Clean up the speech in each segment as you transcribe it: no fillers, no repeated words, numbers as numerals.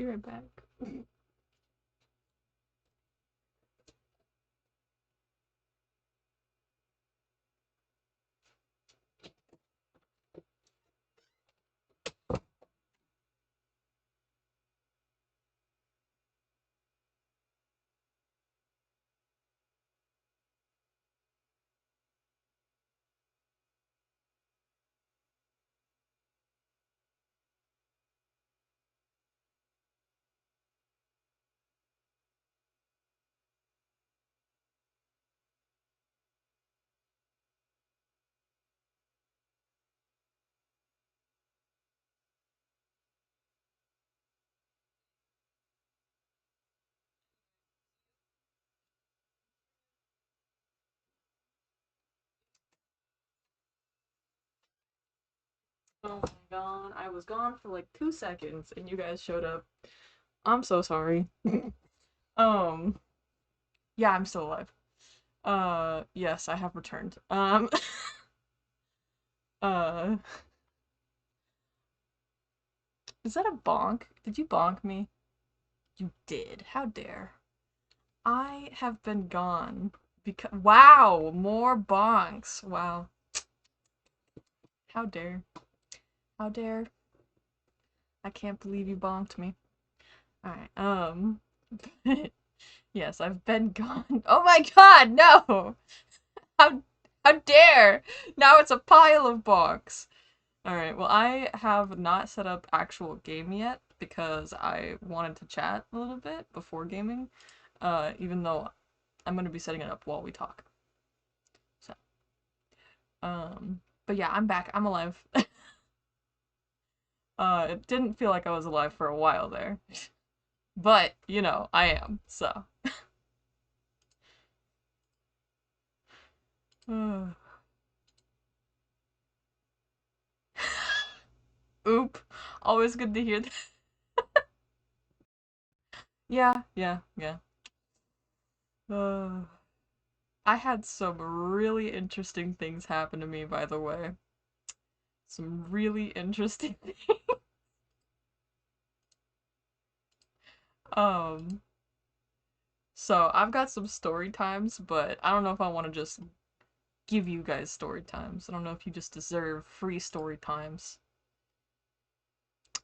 Be right back. Oh my god, I was gone for like 2 seconds and you guys showed up. I'm so sorry. um, yeah, I'm still alive. Yes, I have returned. Uh, is that a bonk? Did you bonk me? You did. How dare. I have been gone because wow, more bonks. Wow. How dare. How dare. I can't believe you bonked me. Alright, yes, I've been gone. Oh my god, no! How how dare! Now it's a pile of bonks. Alright, well I have not set up actual game yet because I wanted to chat a little bit before gaming. Even though I'm gonna be setting it up while we talk. So, but yeah, I'm back. I'm alive. It didn't feel like I was alive for a while there. But, you know, I am, so. Oop. Always good to hear that. Yeah, yeah, yeah. Uh, I had some really interesting things happen to me, by the way. Some really interesting things. Um, so I've got some story times, but I don't know if I want to just give you guys story times. I don't know if you just deserve free story times.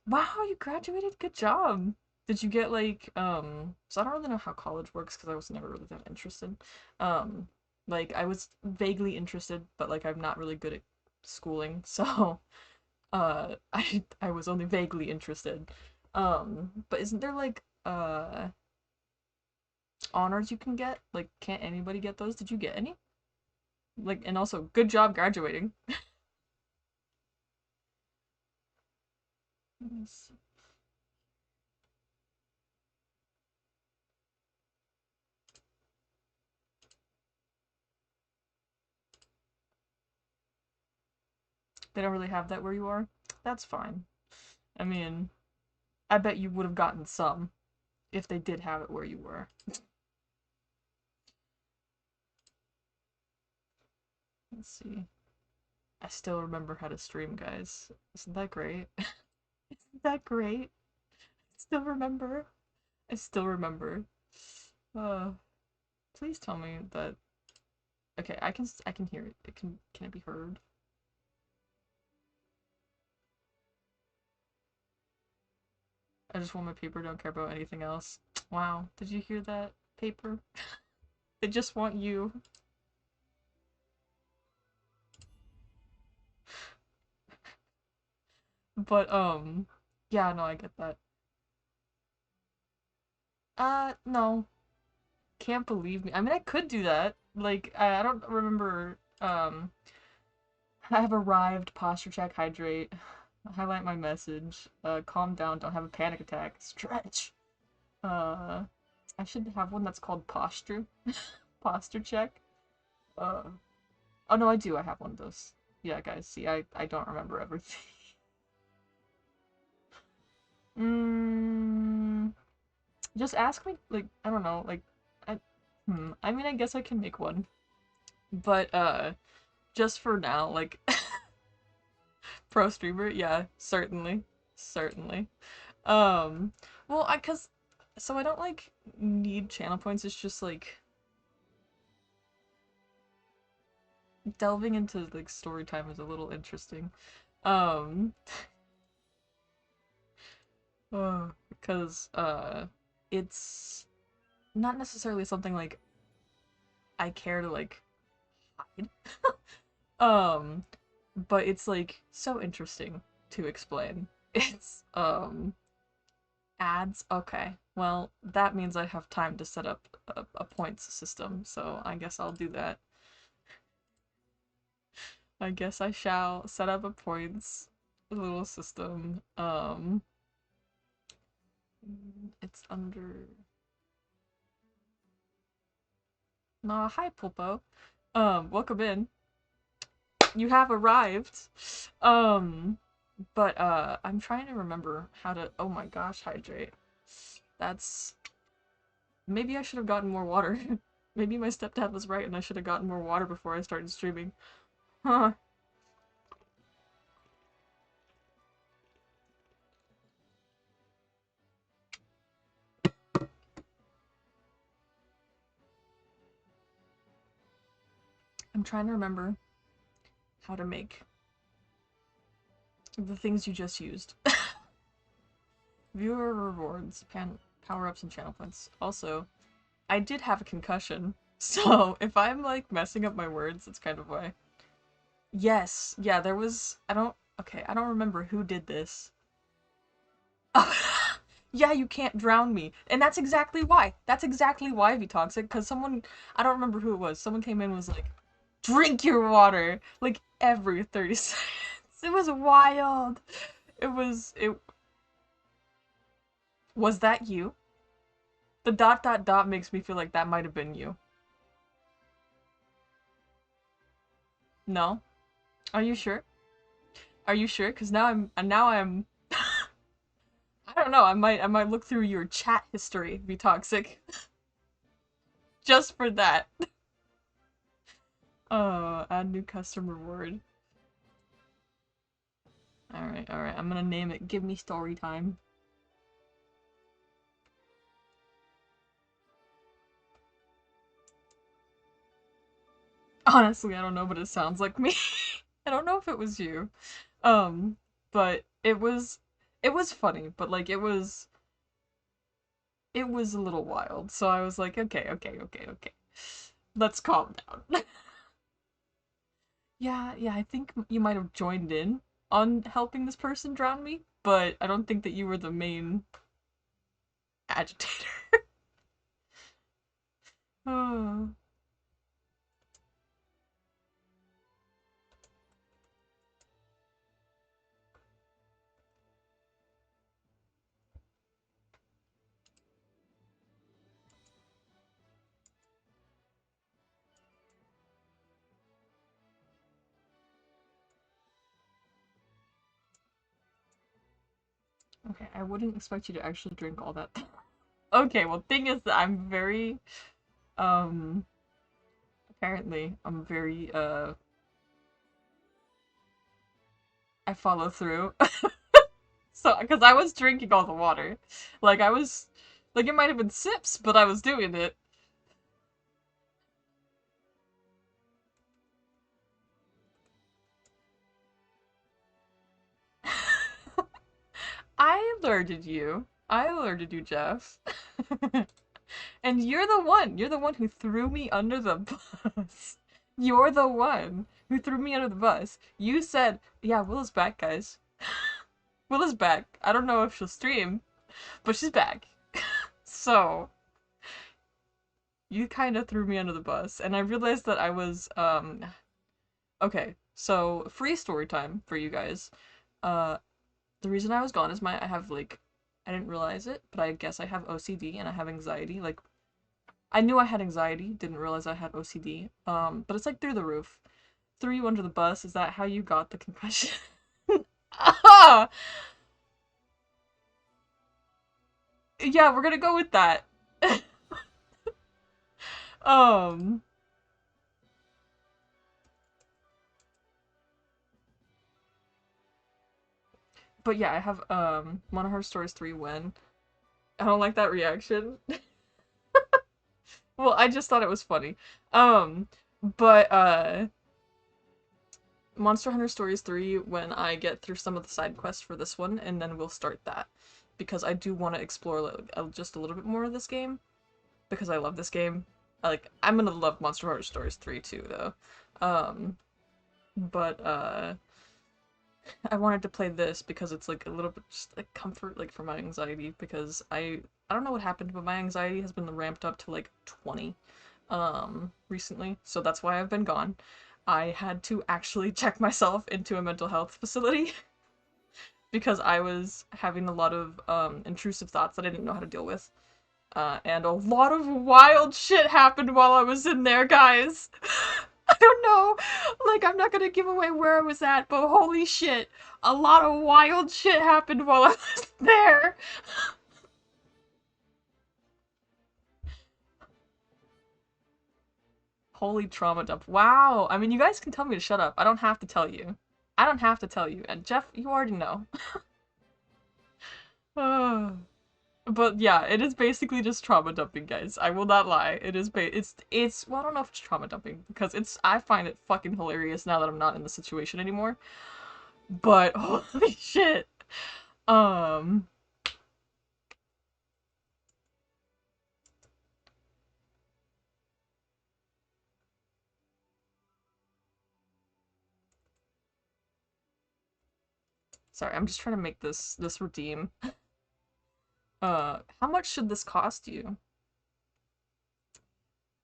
Wow, you graduated. Good job. Did you get like so I don't really know how college works because I was never really that interested. Um like I was vaguely interested, but like I'm not really good at schooling, so I was only vaguely interested. But isn't there like honors you can get? Like can't anybody get those? Did you get any? Like and also good job graduating. Yes. They don't really have that where you are. That's fine. I mean, I bet you would have gotten some if they did have it where you were. Let's see. I still remember how to stream, guys. Isn't that great? Isn't that great? I still remember. I still remember. Uh, please tell me that. Okay, I can hear it. Can it be heard? I just want my paper. Don't care about anything else. Wow, did you hear that, paper? They just want you. But yeah, no, I get that. No, can't believe me. I mean, I could do that. Like, I don't remember. I have arrived. Posture check. Hydrate. Highlight my message. Calm down. Don't have a panic attack. Stretch. Uh, I should have one that's called posture. Posture check. Uh, oh no, I do. I have one of those. Yeah, guys. See, I don't remember everything. mm, just ask me. Like, I don't know. Like, I, I mean, I guess I can make one. But just for now, like pro streamer, yeah, certainly, certainly. Um, well, so I don't like need channel points. It's just like delving into like story time is a little interesting. Um, because it's not necessarily something like I care to like hide. Um, but it's like so interesting to explain. It's ads. Okay. Well, that means I have time to set up a points system, so I guess I'll do that. I guess I shall set up a points little system. It's under. Nah, hi Pulpo. Welcome in. You have arrived. Um, but I'm trying to remember how to. Oh my gosh, hydrate. That's. Maybe I should have gotten more water. Maybe my stepdad was right and I should have gotten more water before I started streaming. Huh. I'm trying to remember how to make the things you just used. Viewer rewards, power-ups, and channel points. Also, I did have a concussion, so if I'm like messing up my words, it's kind of why. Yes, yeah, there was. Okay, I don't remember who did this. Yeah, you can't drown me. And that's exactly why. That's exactly why VToxic, because someone, I don't remember who it was, someone came in and was like, drink your water, like every 30 seconds. It was wild. It was that you? The dot dot dot makes me feel like that might have been you. No? Are you sure? Are you sure? Because now I'm I don't know, I might look through your chat history, VToxic. Just for that. Add new custom reward. Alright, alright, I'm gonna name it Give Me Story Time. Honestly, I don't know, but it sounds like me. I don't know if it was you. But it was funny, but like it was a little wild. So I was like, okay, okay, okay, okay. Let's calm down. Yeah, yeah, I think you might have joined in on helping this person drown me, but I don't think that you were the main agitator. Oh. Okay, I wouldn't expect you to actually drink all that. Okay, well, thing is that I'm very, um, apparently, I'm very, I follow through. So, because I was drinking all the water. Like, like, it might have been sips, but I was doing it. I alerted you. I alerted you, Jeff. And you're the one who threw me under the bus. You're the one who threw me under the bus. You said, yeah, Willa's back, guys. Willa's back. I don't know if she'll stream, but she's back. So, you kind of threw me under the bus, and I realized that I was, okay, so free story time for you guys. Uh, the reason I was gone is I have like, I didn't realize it, but I guess I have OCD and I have anxiety. Like, I knew I had anxiety, didn't realize I had OCD. But it's like through the roof. Threw you under the bus. Is that how you got the concussion? Ah! Yeah, we're gonna go with that. Um, But yeah, I have Mono Heart Stories 3 win. I don't like that reaction. Well, I just thought it was funny. Um, but Monster Hunter Stories 3 when I get through some of the side quests for this one, and then we'll start that. Because I do want to explore just a little bit more of this game. Because I love this game. I'm gonna love Monster Hunter Stories 3 too, though. Um, but I wanted to play this because it's like a little bit just like comfort like for my anxiety because I don't know what happened, but my anxiety has been ramped up to like 20 recently. So that's why I've been gone. I had to actually check myself into a mental health facility because I was having a lot of intrusive thoughts that I didn't know how to deal with. And a lot of wild shit happened while I was in there, guys. I don't know. Like, I'm not gonna give away where I was at, but holy shit. A lot of wild shit happened while I was there. Holy trauma dump. Wow. I mean, you guys can tell me to shut up. I don't have to tell you. I don't have to tell you. And Jeff, you already know. But yeah, it is basically just trauma dumping, guys. I will not lie. It is it's well, I don't know if it's trauma dumping because I find it fucking hilarious now that I'm not in the situation anymore. But holy shit. Um Sorry, I'm just trying to make this redeem. How much should this cost you?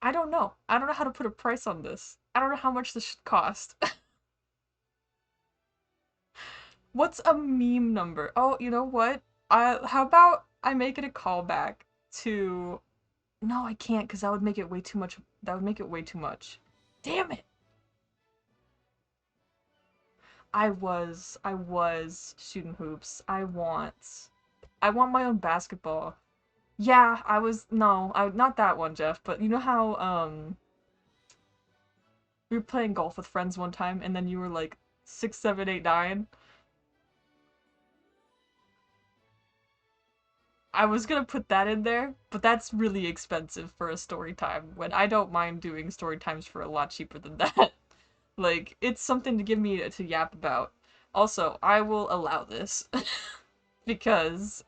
I don't know. I don't know how to put a price on this. I don't know how much this should cost. What's a meme number? Oh, you know what? How about I make it a callback to No, I can't because that would make it way too much. That would make it way too much. Damn it. I was shooting hoops. I want my own basketball. Yeah, I was no, I not that one, Jeff, but you know how we were playing golf with friends one time and then you were like 6, 7, 8, 9. I was gonna put that in there, but that's really expensive for a story time when I don't mind doing story times for a lot cheaper than that. Like, it's something to give me to yap about. Also, I will allow this because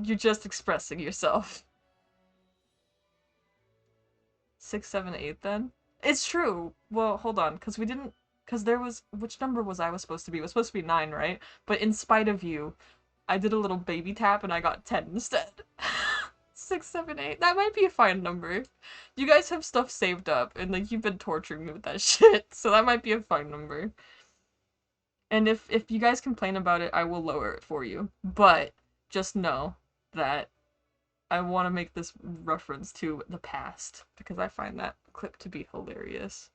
you're just expressing yourself. 6, 7, 8 then? It's true. Well, hold on, because we didn't because there was which number was supposed to be? It was supposed to be 9, right? But in spite of you, I did a little baby tap and I got 10 instead. 6, 7, 8. That might be a fine number. You guys have stuff saved up and like you've been torturing me with that shit, so that might be a fine number. And if you guys complain about it, I will lower it for you. But just know that I want to make this reference to the past because I find that clip to be hilarious.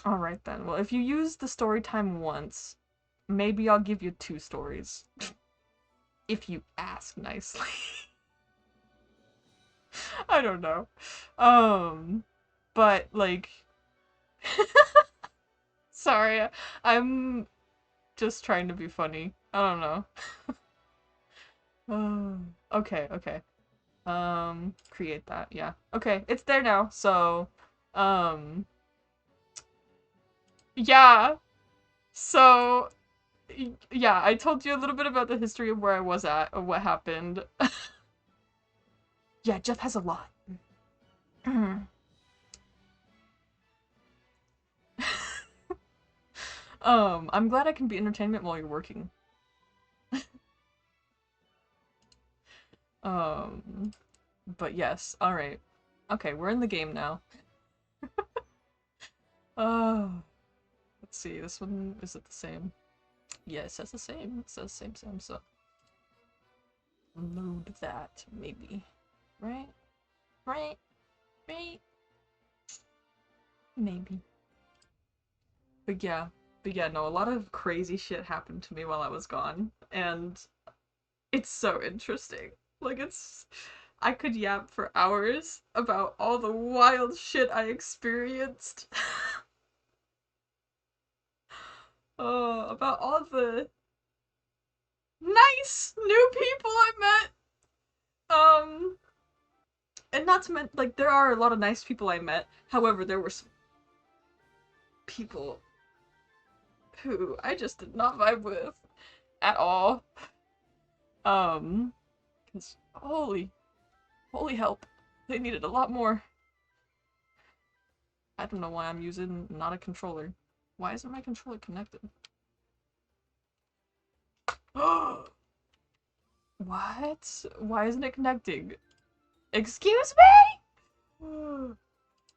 All right then. Well, if you use the story time once, maybe I'll give you 2 stories. If you ask nicely. I don't know. But like sorry, I'm just trying to be funny. I don't know. Okay, okay. Create that, yeah. Okay, it's there now, so, um, yeah. So, yeah, I told you a little bit about the history of where I was at, of what happened. Yeah, Jeff has a lot. I'm glad I can be entertainment while you're working. Um, but yes, alright. Okay, we're in the game now. Oh, let's see, this one, is it the same? Yeah, it says the same. It says same, so load that, maybe. Right? Right? Right? Maybe. But yeah. But yeah, no, a lot of crazy shit happened to me while I was gone. And it's so interesting. Like, I could yap for hours about all the wild shit I experienced. about all the nice new people I met. And not to mention, like, there are a lot of nice people I met. However, there were some people who I just did not vibe with at all. Cause holy help, they needed a lot more. I don't know why I'm using not a controller. Why isn't my controller connected? What? Why isn't it connecting? Excuse me?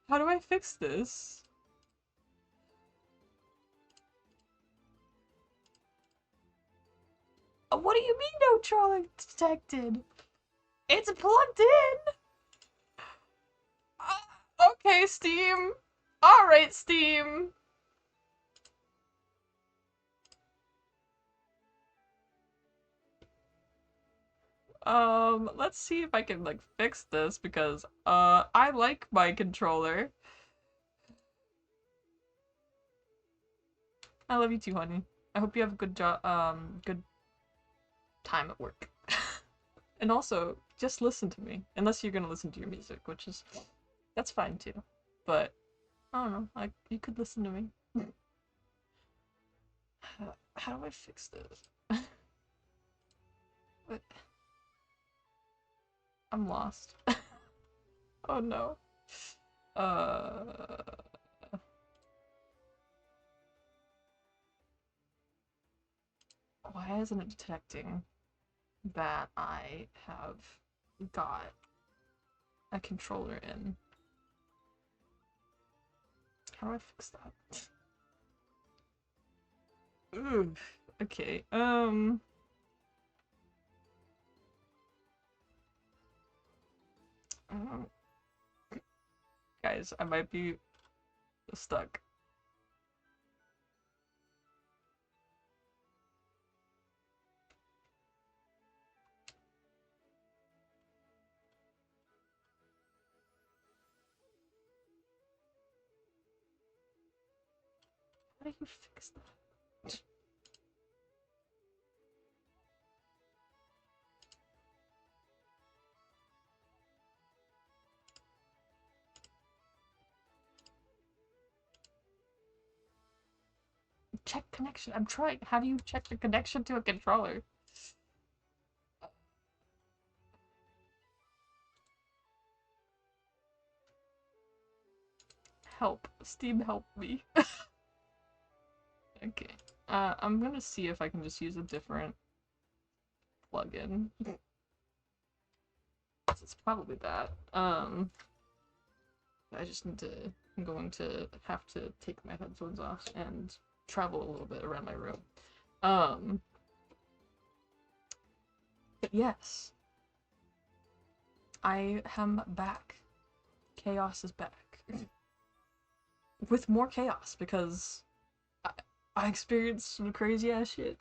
How do I fix this? What do you mean no trolling detected? It's plugged in! Okay, Steam. Alright, Steam. Let's see if I can, like, fix this, because, I like my controller. I love you too, honey. I hope you have a good job, good time at work. And also, just listen to me. Unless you're gonna listen to your music, which is, that's fine too. But, I don't know, like, you could listen to me. How do I fix this? What? I'm lost. Oh no. Uh... Why isn't it detecting that I have got a controller in? How do I fix that? Ooh, okay, guys, I might be stuck. How do you fix that? Check connection. I'm trying. How do you check the connection to a controller? Help. Steam, help me. Okay. I'm gonna see if I can just use a different plugin. It's probably that. I just need to, I'm going to have to take my headphones off and travel a little bit around my room. But yes. I am back. Chaos is back. With more chaos, because I experienced some crazy ass shit.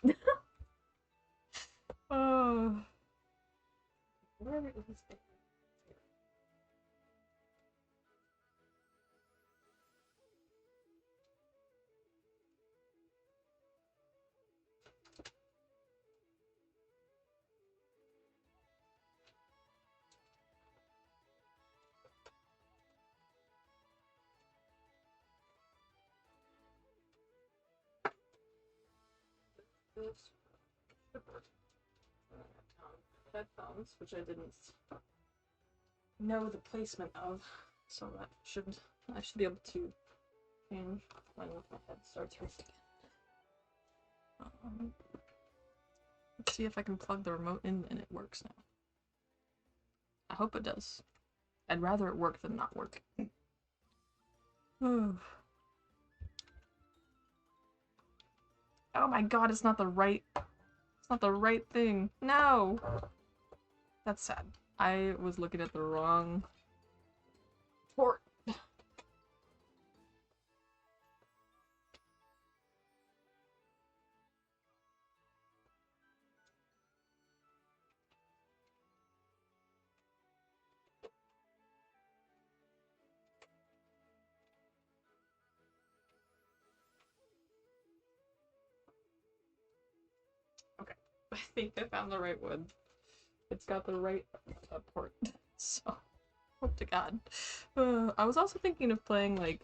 Where is this? Headphones, which I didn't know the placement of, so that I should be able to change when my head starts hurting. Let's see if I can plug the remote in and it works now. I hope it does. I'd rather it work than not work. Oh my god, it's not the right thing. No! That's sad. I was looking at the wrong port. I think I found the right one. It's got the right port. So, hope to God. I was also thinking of playing, like,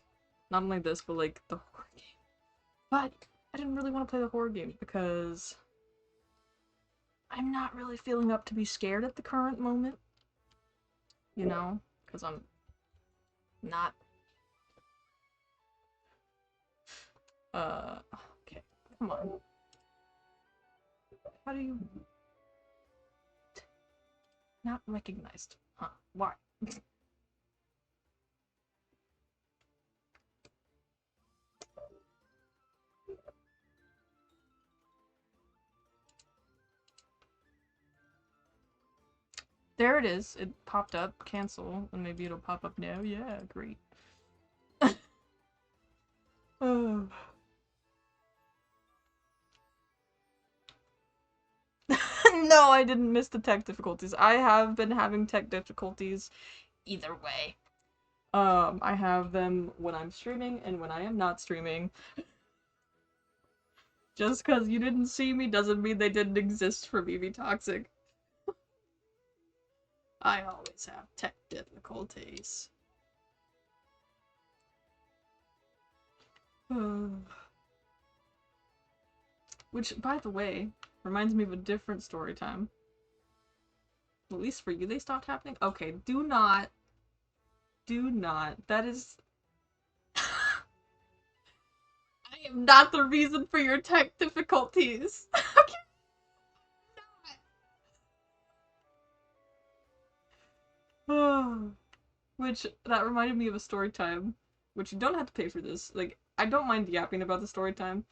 not only this, but, like, the horror game. But I didn't really want to play the horror game because I'm not really feeling up to be scared at the current moment. You know? Because I'm not. Okay. Come on. How do you. Not recognized. Huh. Why? There it is. It popped up. Cancel. And maybe it'll pop up now. Yeah, great. Oh. No, I didn't miss the tech difficulties. I have been having tech difficulties either way. I have them when I'm streaming and when I am not streaming. Just because you didn't see me doesn't mean they didn't exist for BB Toxic. I always have tech difficulties. Which, by the way, reminds me of a different story time. At least for you, they stopped happening? Okay, do not. Do not. That is... I am not the reason for your tech difficulties. Okay. Which, that reminded me of a story time. Which you don't have to pay for this. Like, I don't mind yapping about the story time.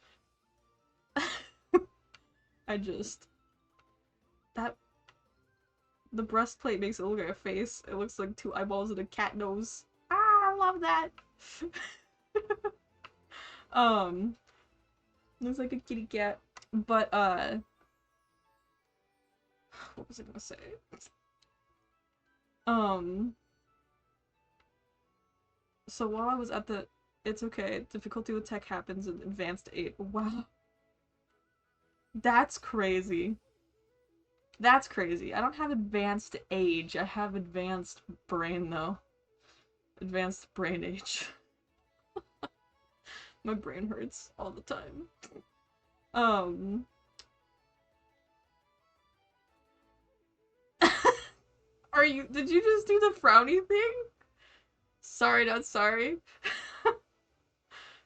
I just... That... The breastplate makes it look like a face. It looks like two eyeballs and a cat nose. Ah, I love that! Looks like a kitty cat. But, what was I gonna say? So while I was at the It's okay, difficulty with tech happens in advanced 8. Wow. That's crazy. That's crazy. I don't have advanced age. I have advanced brain, though. Advanced brain age. My brain hurts all the time. Did you just do the frowny thing? Sorry, not sorry.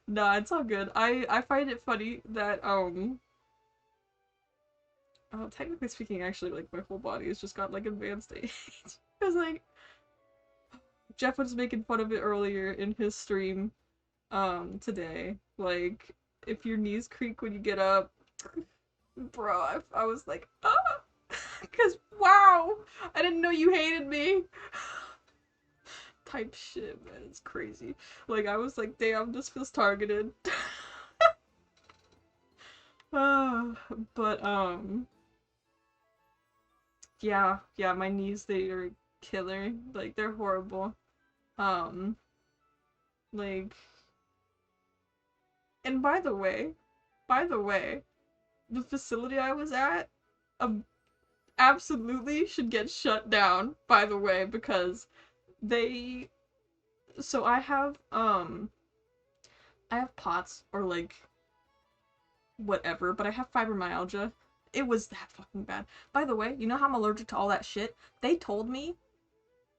Nah, it's all good. I find it funny that, technically speaking, actually, like, my whole body has just got, like, advanced age. Because, like, Jeff was making fun of it earlier in his stream, today. Like, if your knees creak when you get up, bro, I was like, ah! Because, wow! I didn't know you hated me! Type shit, man, it's crazy. Like, I was like, damn, this feels targeted. But, yeah, my knees, they are killer. Like, they're horrible. Um, like, and by the way, the facility I was at, absolutely should get shut down, by the way, because they, so I have POTS, or like, whatever, but I have fibromyalgia. It was that fucking bad. By the way, you know how I'm allergic to all that shit? They told me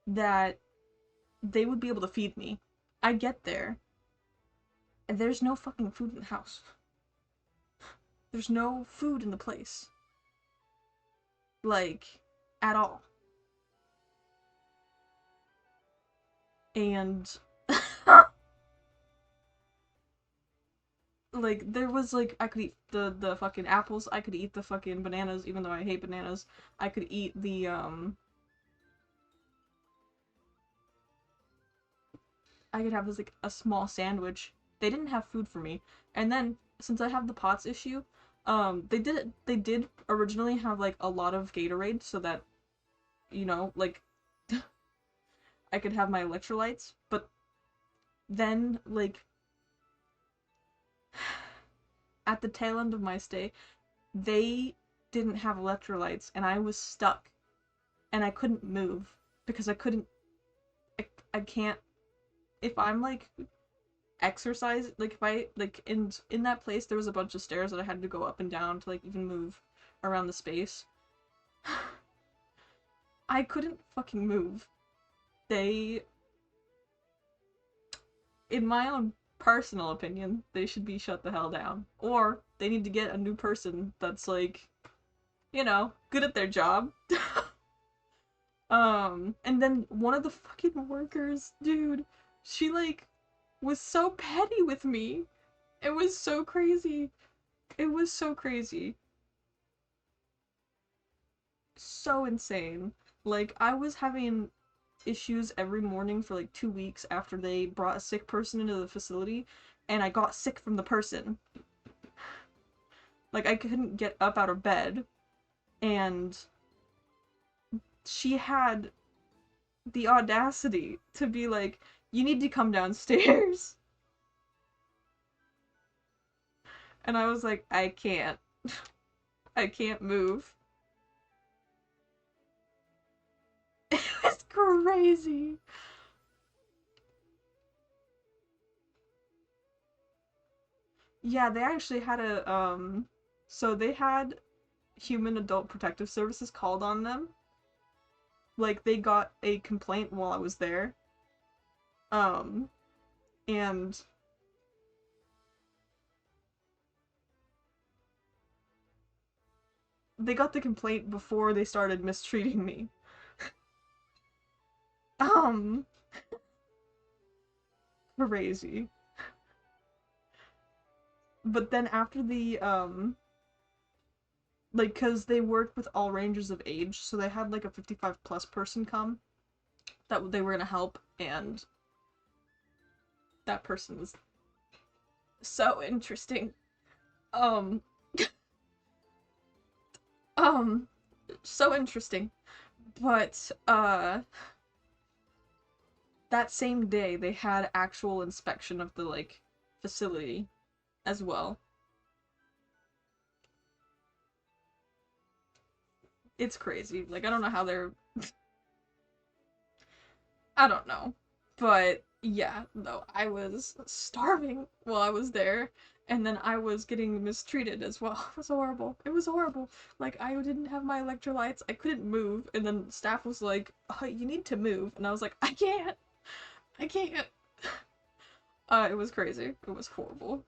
that they would be able to feed me. I get there, and there's no fucking food in the house. There's no food in the place. Like, at all. And like, there was like, I could eat the fucking apples, I could eat the fucking bananas, even though I hate bananas. I could eat the I could have this like a small sandwich. They didn't have food for me. And then since I have the POTS issue, they did originally have like a lot of Gatorade so that, you know, like I could have my electrolytes, but then like at the tail end of my stay, they didn't have electrolytes, and I was stuck, and I couldn't move because I can't, if I'm like exercise, like if I like in that place there was a bunch of stairs that I had to go up and down to like even move around the space. I couldn't fucking move. They, in my own personal opinion, they should be shut the hell down. Or they need to get a new person that's like, good at their job. And then one of the fucking workers, dude, she like was so petty with me. It was so crazy. It was so crazy. So insane. Like, I was having issues every morning for like 2 weeks after they brought a sick person into the facility, and I got sick from the person. Like, I couldn't get up out of bed, and she had the audacity to be like, you need to come downstairs. And I was like, I can't. I can't move. It was crazy. Yeah, they actually had so they had Human Adult Protective Services called on them. Like, they got a complaint while I was there. Um, and they got the complaint before they started mistreating me. Um, Crazy. But then after like, cause they worked with all ranges of age, so they had like a 55 plus person come that they were gonna help, and that person was so interesting. Um, um, so interesting. But, that same day they had actual inspection of the, like, facility as well. It's crazy. Like, I don't know how they're... I don't know. But, yeah, no, I was starving while I was there, and then I was getting mistreated as well. It was horrible. It was horrible. Like, I didn't have my electrolytes, I couldn't move, and then staff was like, you need to move, and I was like, I can't! I can't! It was crazy. It was horrible.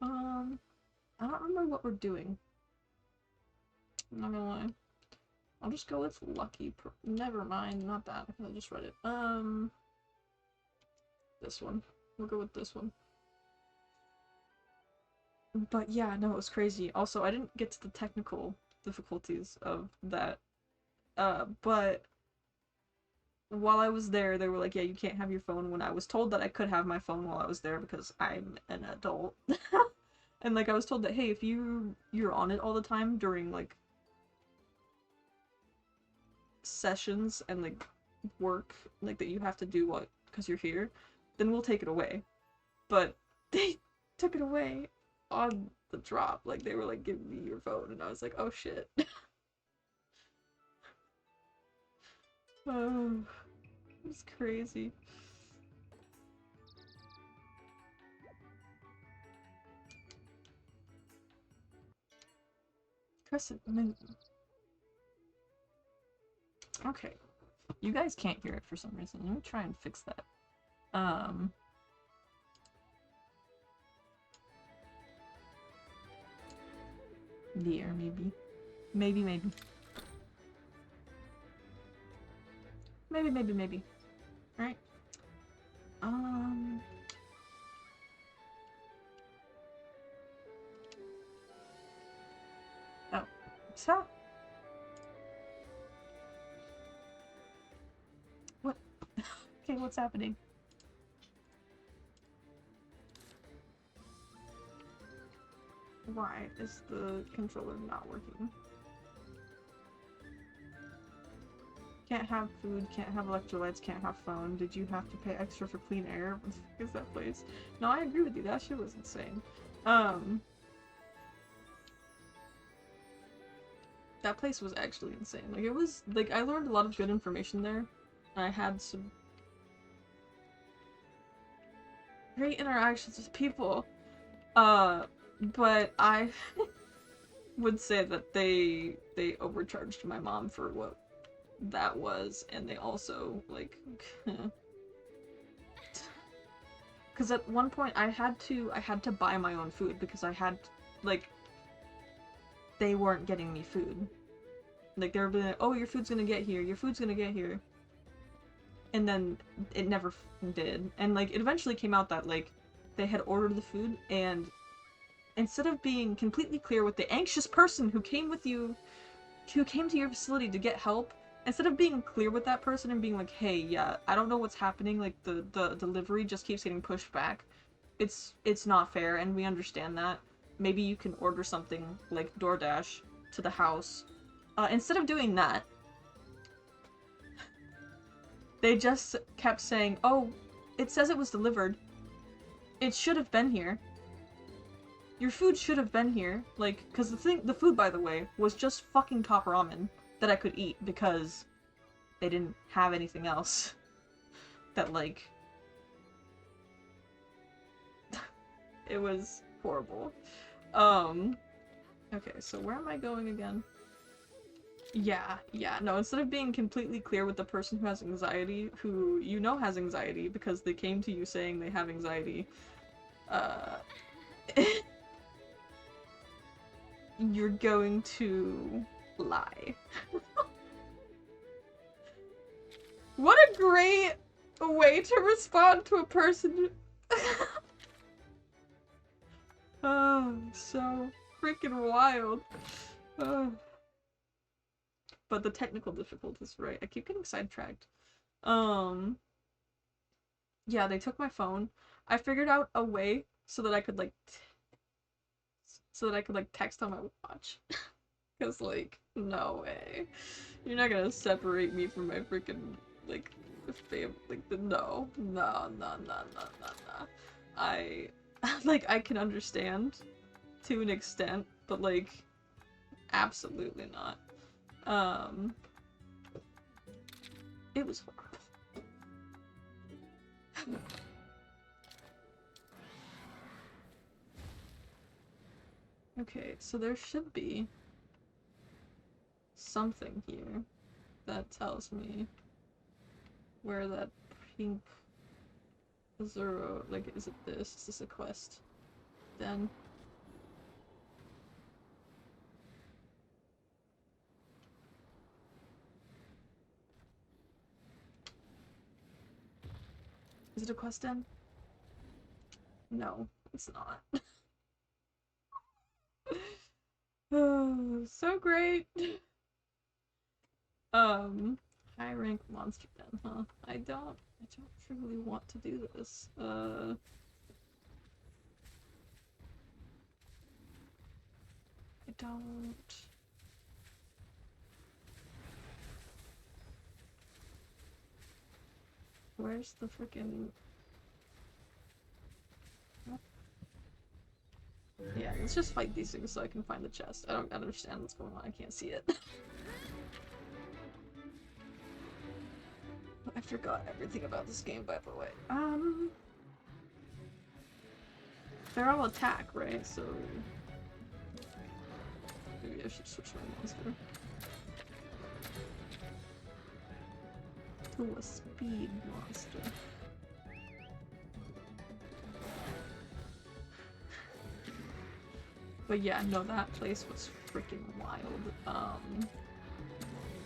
Um, I don't remember what we're doing. I'm not gonna lie. I'll just go with lucky. Never mind, not that. I just read it. This one. We'll go with this one. But yeah, no, it was crazy. Also, I didn't get to the technical difficulties of that. But while I was there, they were like, yeah, you can't have your phone. When I was told that I could have my phone while I was there because I'm an adult. And like I was told that, hey, if you're on it all the time during like sessions and like work like that you have to do what because you're here, then we'll take it away. But they took it away on the drop. Like, they were like, give me your phone, and I was like, oh shit. Oh, it's crazy. Crescent Moon. Okay. You guys can't hear it for some reason. Let me try and fix that. The air, maybe. Maybe. Maybe. Alright. Oh. So. What? Okay, what's happening? Why is the controller not working? Can't have food, can't have electrolytes, can't have phone. Did you have to pay extra for clean air? What the fuck is that place? No, I agree with you. That shit was insane. that place was actually insane. Like, it was, like, I learned a lot of good information there. I had some great interactions with people. But I would say that they overcharged my mom for what that was, and they also, like, because at one point I had to buy my own food because I had, like, they weren't getting me food. Like, they were like, oh, your food's gonna get here, your food's gonna get here. And then it never did. And, like, it eventually came out that, like, they had ordered the food, and instead of being completely clear with the anxious person who came to your facility to get help, instead of being clear with that person and being like, hey, yeah, I don't know what's happening, like, the delivery just keeps getting pushed back. It's not fair, and we understand that. Maybe you can order something like DoorDash to the house. Instead of doing that, they just kept saying, oh, it says it was delivered. It should have been here. Your food should have been here. Like, because the food, by the way, was just fucking top ramen that I could eat because they didn't have anything else that, like, it was horrible. Okay, so where am I going again? Yeah, no, instead of being completely clear with the person who has anxiety, who you know has anxiety because they came to you saying they have anxiety, you're going to lie. What a great way to respond to a person. Oh, so freaking wild. But the technical difficulties, right? I keep getting sidetracked. Yeah, they took my phone. I figured out a way so that I could, like, text on my watch. Cause, like, no way. You're not gonna separate me from my freaking, like, family. Like, no. I, like, I can understand to an extent, but, like, absolutely not. It was horrible. Okay, so there should be something here that tells me where that pink Zero, like, is it this? Is this a quest? Then. Is it a quest den? No, it's not. Oh, so great. High rank monster den, huh? I don't truly want to do this. I don't. Where's the freaking? Yeah, let's just fight these things so I can find the chest. I don't understand what's going on. I can't see it. I forgot everything about this game, by the way. They're all attack, right? So maybe I should switch my monster to a speed monster. But yeah, no, that place was freaking wild.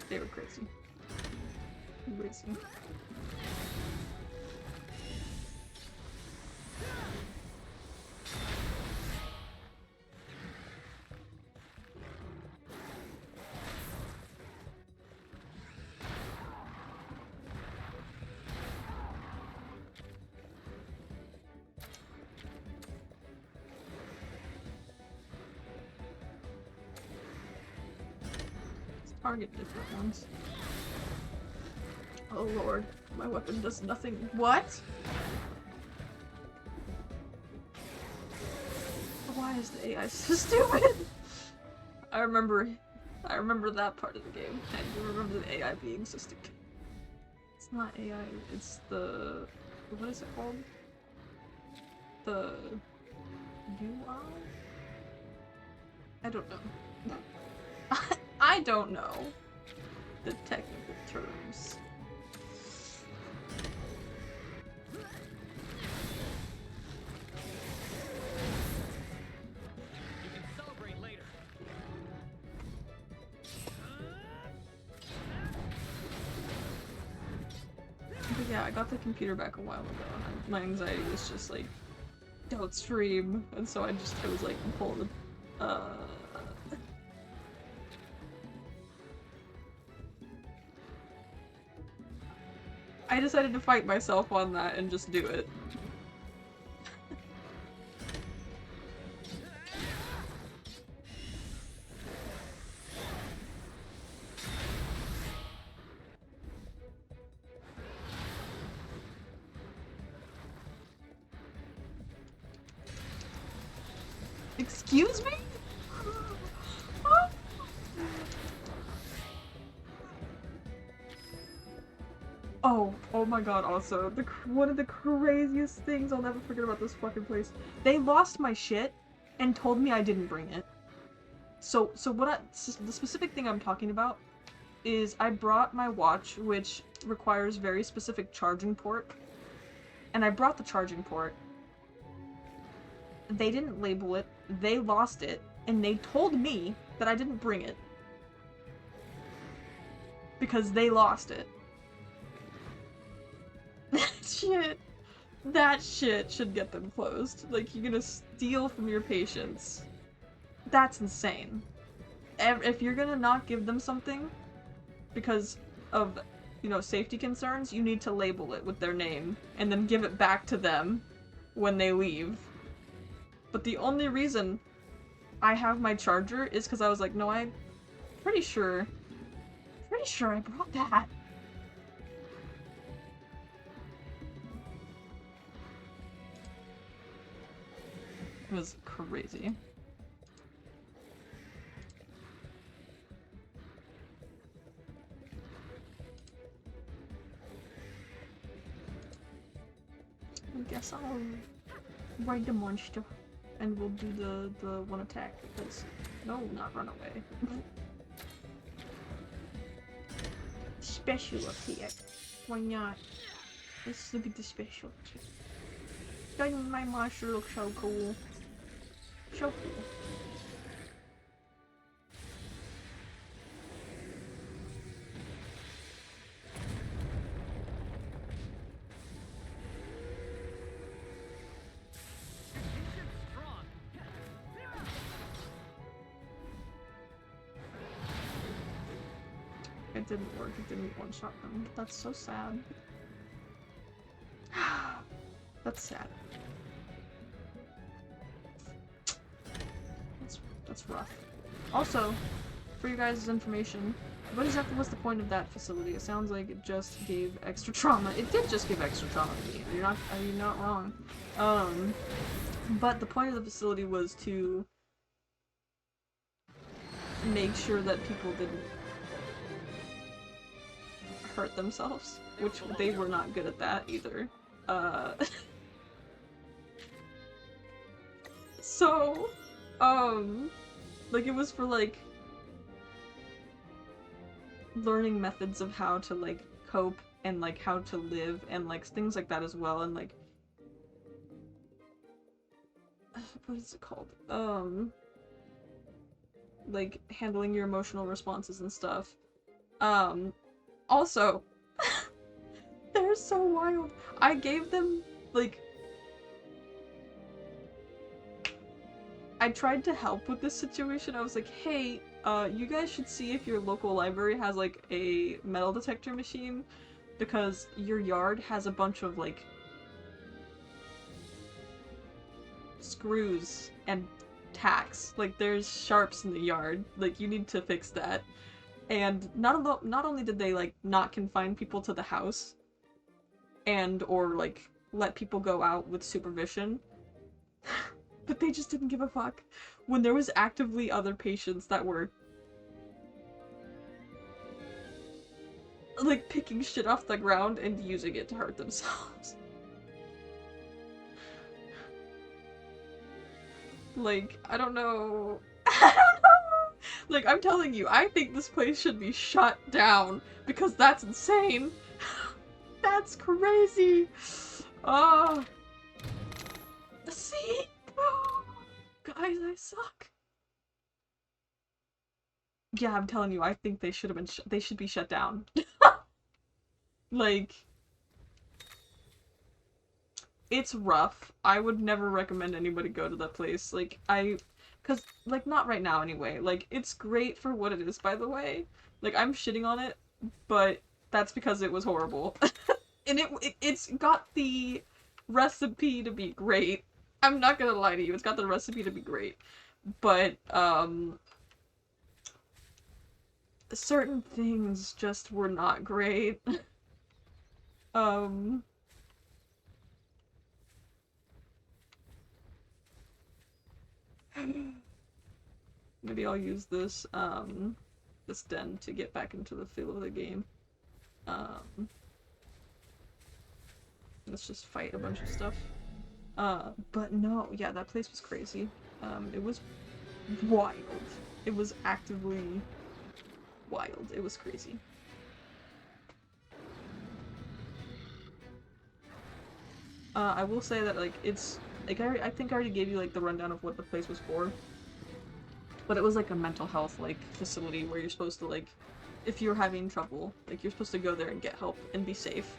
They were crazy. Crazy. Target different ones. Oh lord, my weapon does nothing. What? Why is the AI so stupid? I remember I remember that part of the game. I do remember the AI being so stupid. It's not AI, it's the... what is it called? The... UI? I don't know. I don't know the technical terms. But yeah, I got the computer back a while ago, and my anxiety was just like, don't stream, and so I was like, pull the, I decided to fight myself on that and just do it. Excuse me? Oh my god, also, one of the craziest things, I'll never forget about this fucking place. They lost my shit and told me I didn't bring it. So the specific thing I'm talking about is I brought my watch, which requires very specific charging port, and I brought the charging port. They didn't label it, they lost it, and they told me that I didn't bring it. Because they lost it. That shit should get them closed. Like, you're gonna steal from your patients. That's insane. If you're gonna not give them something because of, you know, safety concerns, you need to label it with their name and then give it back to them when they leave. But the only reason I have my charger is because I was like, no, I'm pretty sure I brought that. It was crazy. I guess I'll ride the monster and we'll do the one attack because no, not run away. Special attack. Why not? Let's look at the special attack. Doesn't my monster look so cool? So cool. It didn't work, it didn't one-shot them. That's so sad. That's sad. That's rough. Also, for you guys' information, what's the point of that facility? It sounds like it just gave extra trauma. It did just give extra trauma to me. Are you not wrong? But the point of the facility was to make sure that people didn't hurt themselves, which they were not good at that either. So, like, it was for, like, learning methods of how to, like, cope and, like, how to live and, like, things like that as well, and, like, what is it called? Like, handling your emotional responses and stuff. Also, they're so wild. I gave them, like, I tried to help with this situation. I was like, hey, you guys should see if your local library has, like, a metal detector machine, because your yard has a bunch of, like, screws and tacks. Like, there's sharps in the yard. Like, you need to fix that. And not only did they, like, not confine people to the house, or, like, let people go out with supervision, but they just didn't give a fuck. When there was actively other patients that were like picking shit off the ground and using it to hurt themselves. Like, I don't know. I don't know! Like, I'm telling you, I think this place should be shut down because that's insane. That's crazy. Oh. See? Guys, I suck. Yeah, I'm telling you, I think they should have been they should be shut down. Like, it's rough. I would never recommend anybody go to that place. Like, cause, like, not right now anyway. Like, it's great for what it is, by the way. Like, I'm shitting on it, but that's because it was horrible. And it's got the recipe to be great. I'm not gonna lie to you, it's got the recipe to be great. But, certain things just were not great. um... Maybe I'll use this den to get back into the feel of the game. Let's just fight a bunch of stuff. But no, yeah, that place was crazy. It was wild. It was actively wild. It was crazy. I will say that, like, it's, like, I think I already gave you, like, the rundown of what the place was for. But it was, like, a mental health, like, facility where you're supposed to, like, if you're having trouble, like, you're supposed to go there and get help and be safe.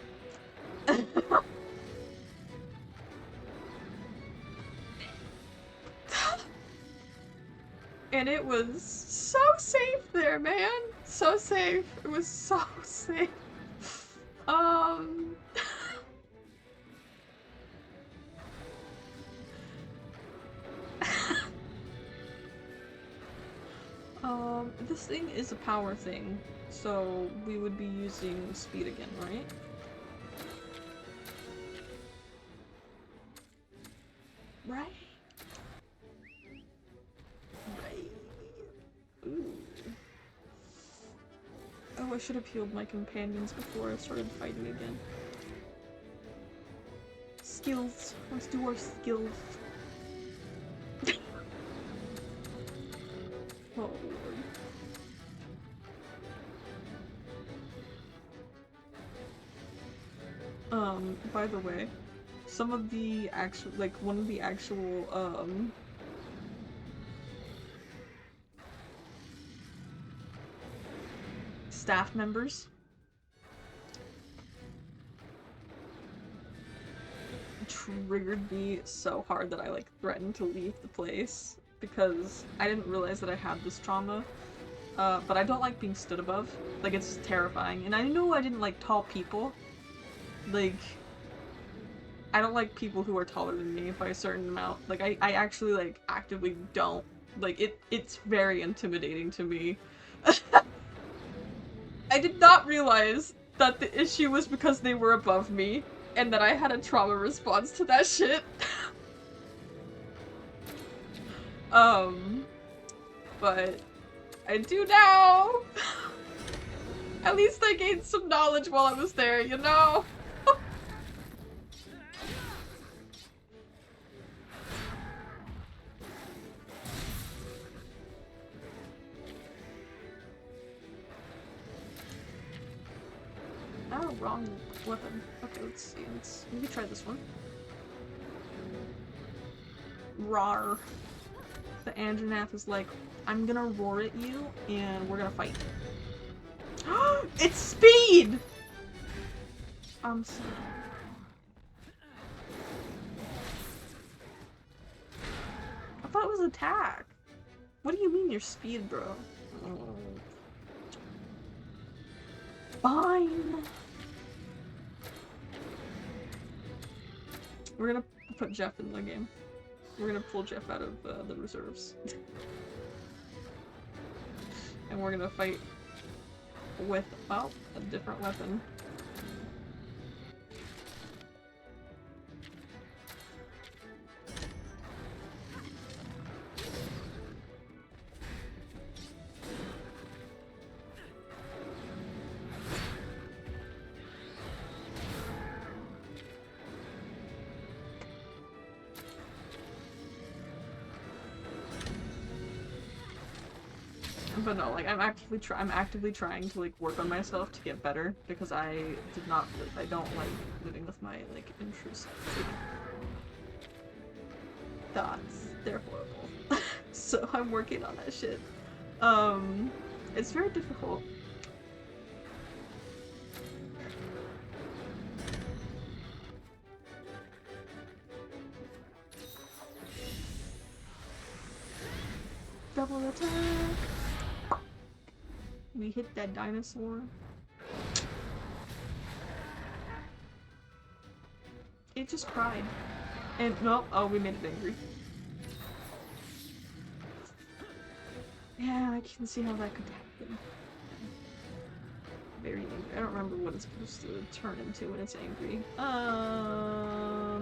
And it was so safe there, man! So safe. It was so safe. This thing is a power thing, so we would be using speed again, right? Right? Right. Ooh. Oh, I should have healed my companions before I started fighting again. Skills. Let's do our skills. Oh, Lord. By the way, some of the actual, like, one of the actual, staff members triggered me so hard that I, like, threatened to leave the place because I didn't realize that I had this trauma. But I don't like being stood above. Like, it's terrifying. And I know I didn't like tall people. Like, I don't like people who are taller than me by a certain amount. Like, I actually, like, actively don't. Like, it's very intimidating to me. I did not realize that the issue was because they were above me, and that I had a trauma response to that shit. But I do now! At least I gained some knowledge while I was there, you know? Oh, wrong weapon. Okay, let's see. Let me try this one. Roar. The Anjanath is like, I'm gonna roar at you, and we're gonna fight. It's speed! I'm sorry. I thought it was attack. What do you mean you're speed, bro? Fine. We're gonna put Jeff in the game. We're gonna pull Jeff out of the reserves. And we're gonna fight with, well, a different weapon. But no, like I'm actively trying to like work on myself to get better because I don't like living with my like intrusive thoughts. They're horrible. So I'm working on that shit. It's very difficult. Double attack. We hit that dinosaur. It just cried. And no, oh, we made it angry. Yeah, I can see how that could happen. Very angry. I don't remember what it's supposed to turn into when it's angry. Huh.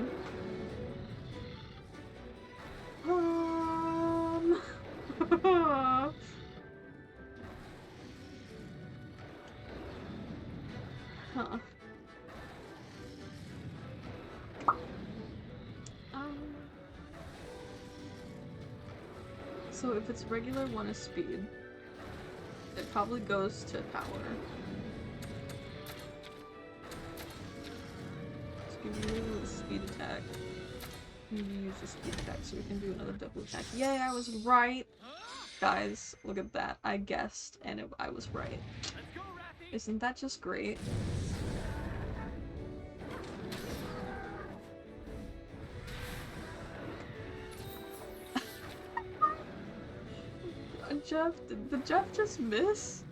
So if it's regular 1 is speed, it probably goes to power. Let's give you a speed attack. Maybe use a speed attack so we can do another double attack. Yay, I was right! Guys, look at that. I guessed, and I was right. Isn't that just great? Jeff, did Jeff just miss?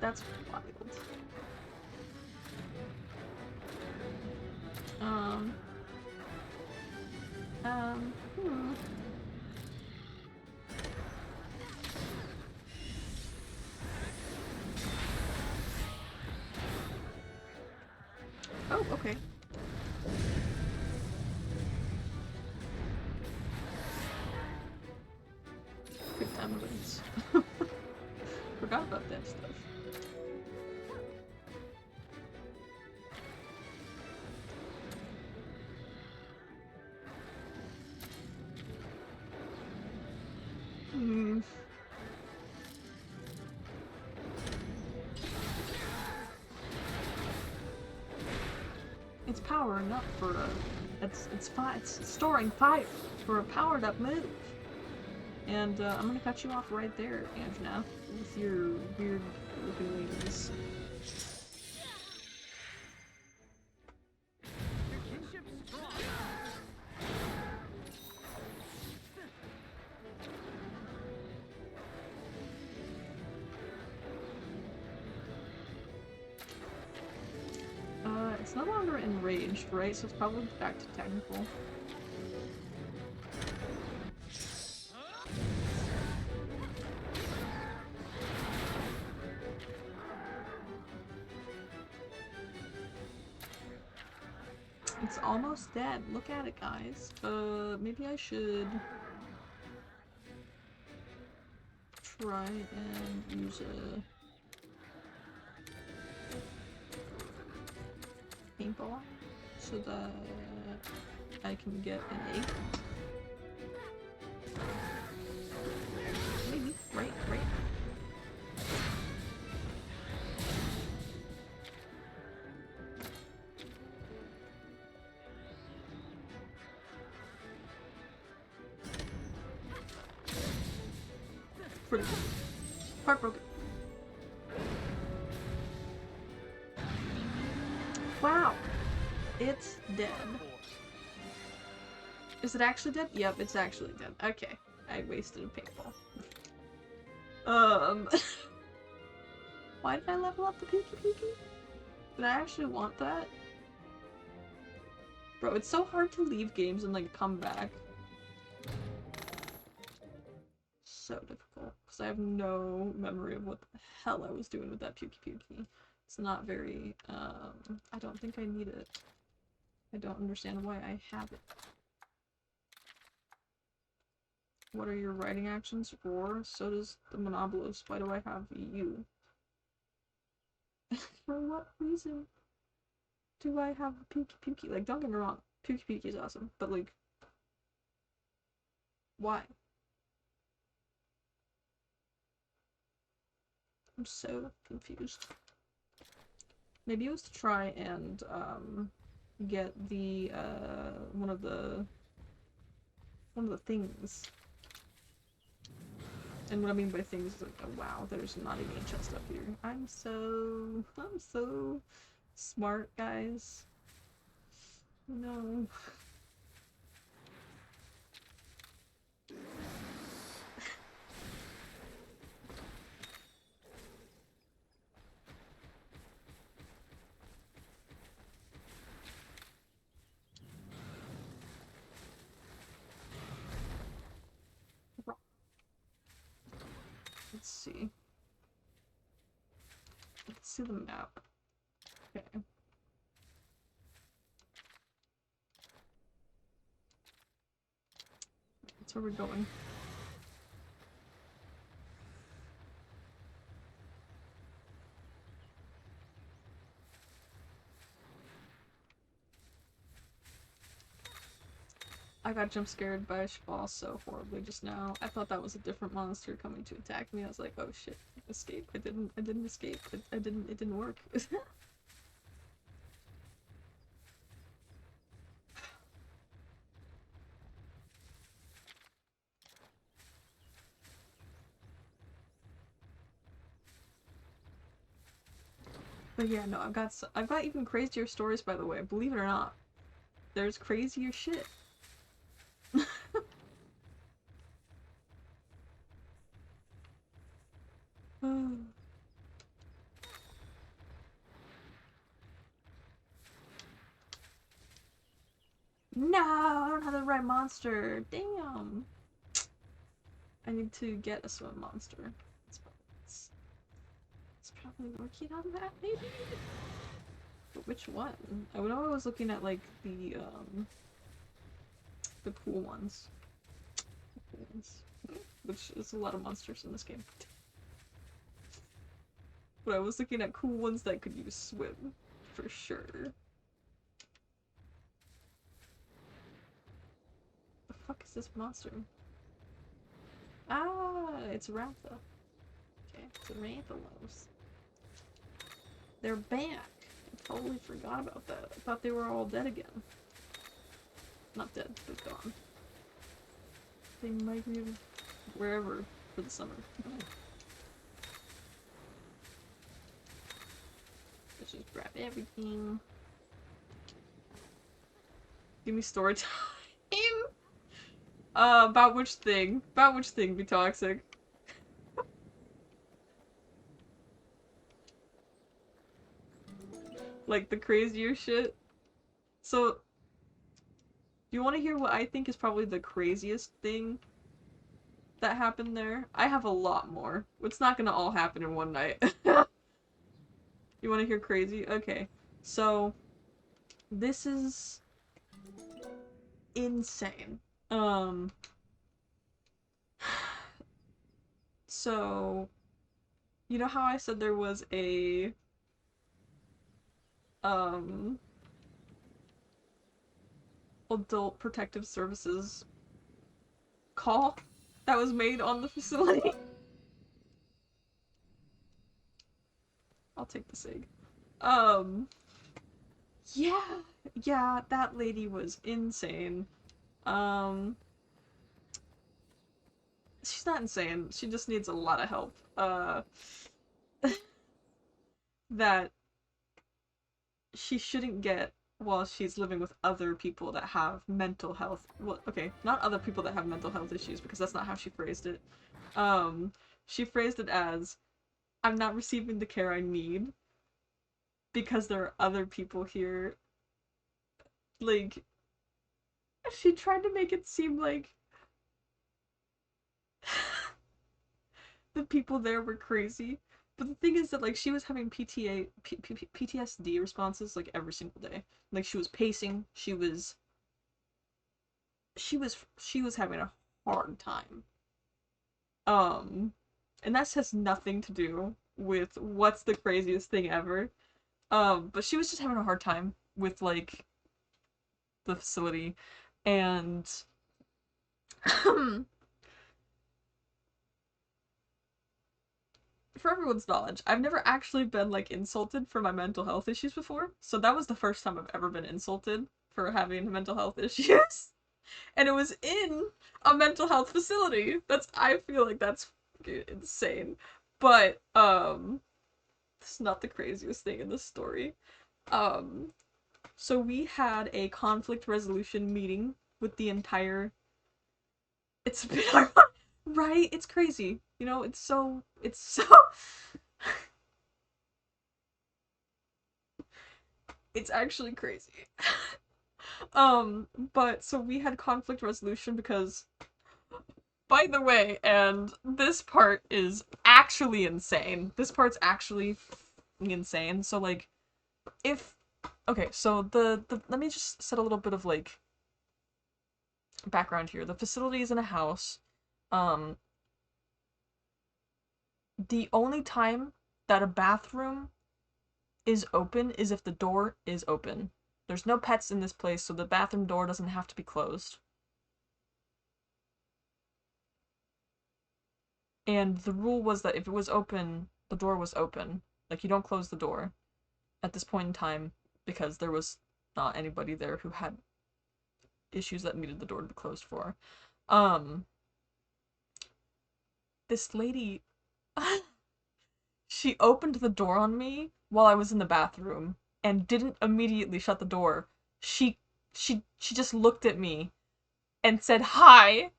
That's wild. Hmm. Oh, okay. Quick time events. Forgot about that stuff. Hmm. It's powering up for a. It's storing fire for a powered up move. And I'm gonna cut you off right there, Angela, with your weird looking wings. It's no longer enraged, right? So it's probably back to technical. It's almost dead. Look at it, guys. Maybe I should try and use a paintball so that I can get an egg. Maybe. Right. Pretty good. Heartbroken. Wow. It's dead. Is it actually dead? Yep, it's actually dead. Okay. I wasted a paintball. Why did I level up the Piki? Did I actually want that? Bro, it's so hard to leave games and like come back. So difficult. Because I have no memory of what the hell I was doing with that Piki. It's not very, I don't think I need it. I don't understand why I have it. What are your writing actions? Roar. So does the Monobolos. Why do I have you? For what reason do I have Piki? Like, don't get me wrong. Piki is awesome. But, like, why? I'm so confused. Maybe it was to try and get the one of the things. And what I mean by things is like, oh wow, there's not even a chest up here. I'm so smart, guys. No. Let's see. Let's see the map. Okay. That's where we're going. I got jump scared by a Shbal so horribly just now. I thought that was a different monster coming to attack me. I was like, oh shit, escape. I didn't escape. It didn't work. But yeah, no, I've got even crazier stories, by the way. Believe it or not, there's crazier shit. No, I don't have the right monster. Damn. I need to get a swim monster. It's probably working on that, maybe? But which one? I know I was looking at, like, the cool ones. Which is a lot of monsters in this game. But I was looking at cool ones that could use swim, for sure. The fuck is this monster? Ah, it's Rantha. Okay, it's a Ranthalos. They're back. I totally forgot about that. I thought they were all dead again. Not dead, but gone. They migrated wherever for the summer. Let's just grab everything. Give me story time. About which thing? About which thing be toxic? Like the crazier shit? So, you want to hear what I think is probably the craziest thing that happened there? I have a lot more. It's not gonna all happen in one night. You want to hear crazy? Okay. So, this is insane. So, you know how I said there was a adult protective services call that was made on the facility? I'll take the SIG. Yeah, that lady was insane. She's not insane. She just needs a lot of help. That she shouldn't get while she's living with other people that have mental health. Well, okay, not other people that have mental health issues, because that's not how she phrased it. She phrased it as, I'm not receiving the care I need because there are other people here. Like, she tried to make it seem like the people there were crazy. But the thing is that, like, she was having PTSD responses, like, every single day. Like, she was pacing, she was having a hard time. And that has nothing to do with what's the craziest thing ever. But she was just having a hard time with, like, the facility. And for everyone's knowledge, I've never actually been like insulted for my mental health issues before. So that was the first time I've ever been insulted for having mental health issues. And it was in a mental health facility. That's I feel like that's insane. But it's not the craziest thing in this story. Um so we had a conflict resolution meeting with the entire it's a bit right? It's crazy. You know, it's so it's actually crazy. But so we had conflict resolution because, by the way, and this part is actually insane. This part's actually insane. So like, if okay, so the let me just set a little bit of like background here. The facility is in a house. Um, the only time that a bathroom is open is if the door is open. There's no pets in this place, so the bathroom door doesn't have to be closed. And the rule was that if it was open, the door was open. Like, you don't close the door at this point in time because there was not anybody there who had issues that needed the door to be closed for. Um, this lady, she opened the door on me while I was in the bathroom and didn't immediately shut the door. She she just looked at me and said hi.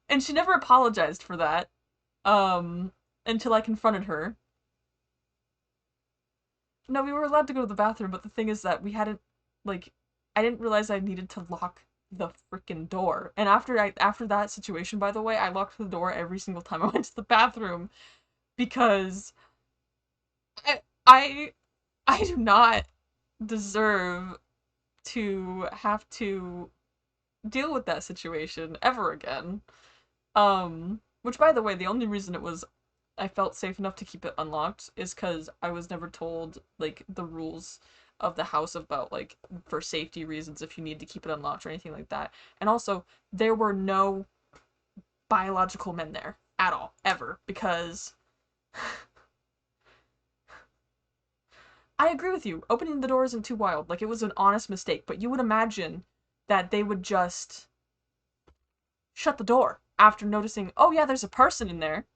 And she never apologized for that. Until I confronted her. No, we were allowed to go to the bathroom, but the thing is that we hadn't like I didn't realize I needed to lock the freaking door. And after that situation, by the way, I locked the door every single time I went to the bathroom because I I, I do not deserve to have to deal with that situation ever again. Which by the way, the only reason it was I felt safe enough to keep it unlocked is because I was never told like the rules of the house about like for safety reasons if you need to keep it unlocked or anything like that. And also, there were no biological men there at all, ever, because I agree with you. Opening the door isn't too wild. Like it was an honest mistake, but you would imagine that they would just shut the door after noticing, oh yeah, there's a person in there.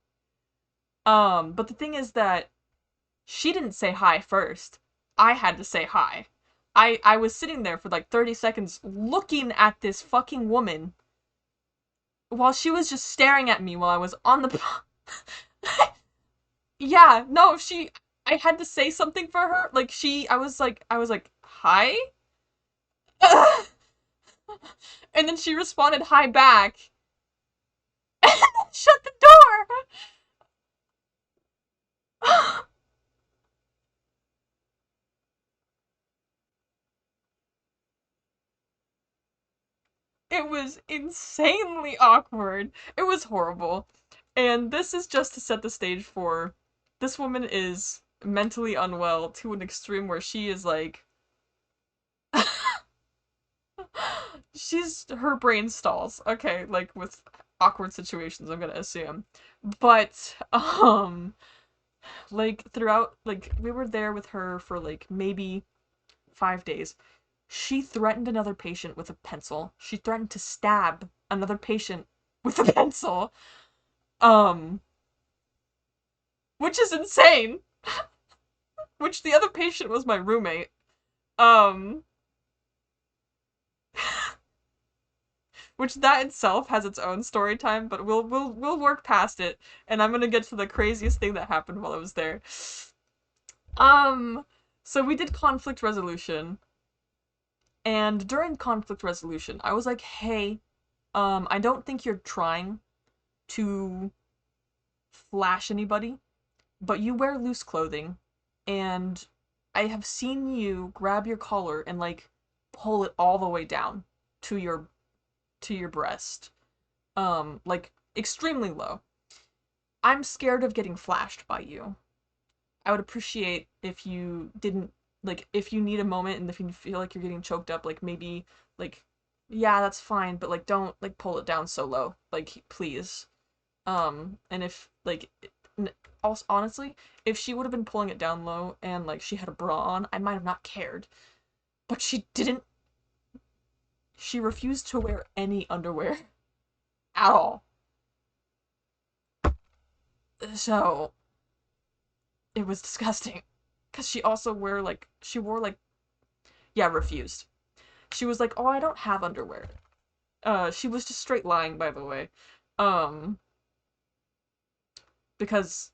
But the thing is that she didn't say hi first. I had to say hi. I was sitting there for like 30 seconds looking at this fucking woman while she was just staring at me while I was on the Yeah, no, I had to say something for her. Like I was like, "Hi?" And then she responded hi back and then shut the door. It was insanely awkward. It was horrible. And this is just to set the stage for this woman is mentally unwell to an extreme where she is like she's her brain stalls. Okay, like with awkward situations, I'm gonna assume. But like throughout like we were there with her for like maybe 5 days. She threatened another patient with a pencil. She threatened to stab another patient with a pencil. Um, which is insane. Which the other patient was my roommate. Um, which that itself has its own story time, but we'll work past it, and I'm gonna get to the craziest thing that happened while I was there. Um, so we did conflict resolution, and during conflict resolution, I was like, "Hey, I don't think you're trying to flash anybody, but you wear loose clothing, and I have seen you grab your collar and like pull it all the way down to your breast. Like extremely low. I'm scared of getting flashed by you. I would appreciate if you didn't like if you need a moment and if you feel like you're getting choked up, like maybe like yeah, that's fine, but like don't like pull it down so low. Like please. And if like also honestly, if she would have been pulling it down low and like she had a bra on, I might have not cared. But she didn't. She refused to wear any underwear at all. So it was disgusting. Cause she also she wore like yeah, refused. She was like, "Oh, I don't have underwear." She was just straight lying, by the way. Um, because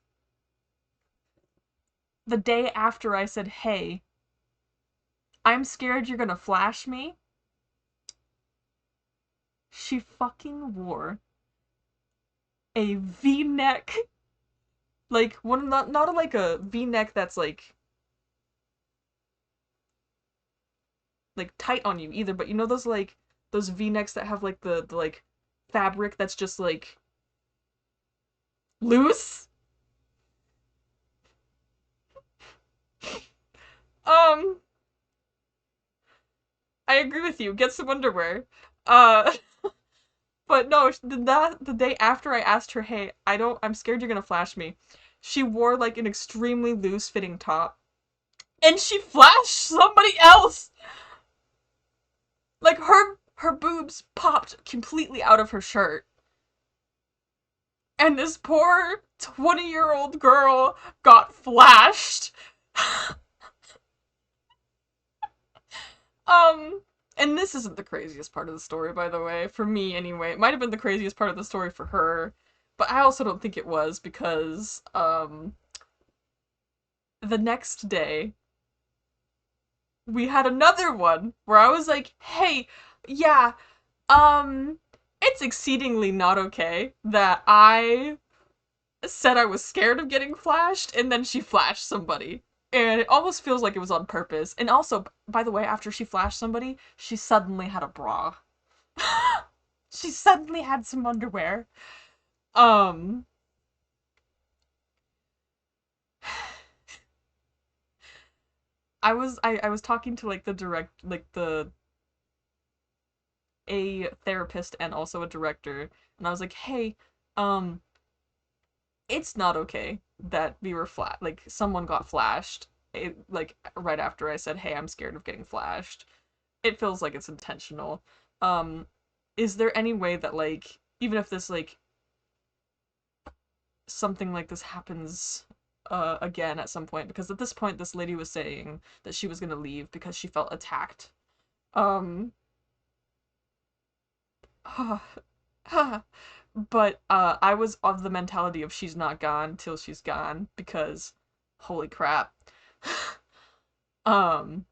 the day after I said, "Hey, I'm scared you're gonna flash me," she fucking wore a V-neck, like one not like a V-neck that's like tight on you either, but you know those V-necks that have like the like fabric that's just like loose? Um, I agree with you. Get some underwear. Uh, but no, the day after I asked her, "Hey, I'm scared you're gonna flash me," she wore like an extremely loose fitting top, and she flashed somebody else. Like her boobs popped completely out of her shirt, and this poor 20-year-old girl got flashed. Um, and this isn't the craziest part of the story, by the way, for me anyway. It might have been the craziest part of the story for her, but I also don't think it was because, the next day, we had another one where I was like, hey, yeah, um, it's exceedingly not okay that I said I was scared of getting flashed, and then she flashed somebody. And it almost feels like it was on purpose. And also, by the way, after she flashed somebody, she suddenly had a bra. She suddenly had some underwear. Um, I was talking to like the direct like the a therapist and also a director, and I was like, hey, um, it's not okay that we were like someone got flashed. Like right after I said, hey, I'm scared of getting flashed. It feels like it's intentional. Um, is there any way that like even if this like something like this happens again at some point, because at this point this lady was saying that she was gonna leave because she felt attacked. Um but I was of the mentality of she's not gone till she's gone because holy crap. um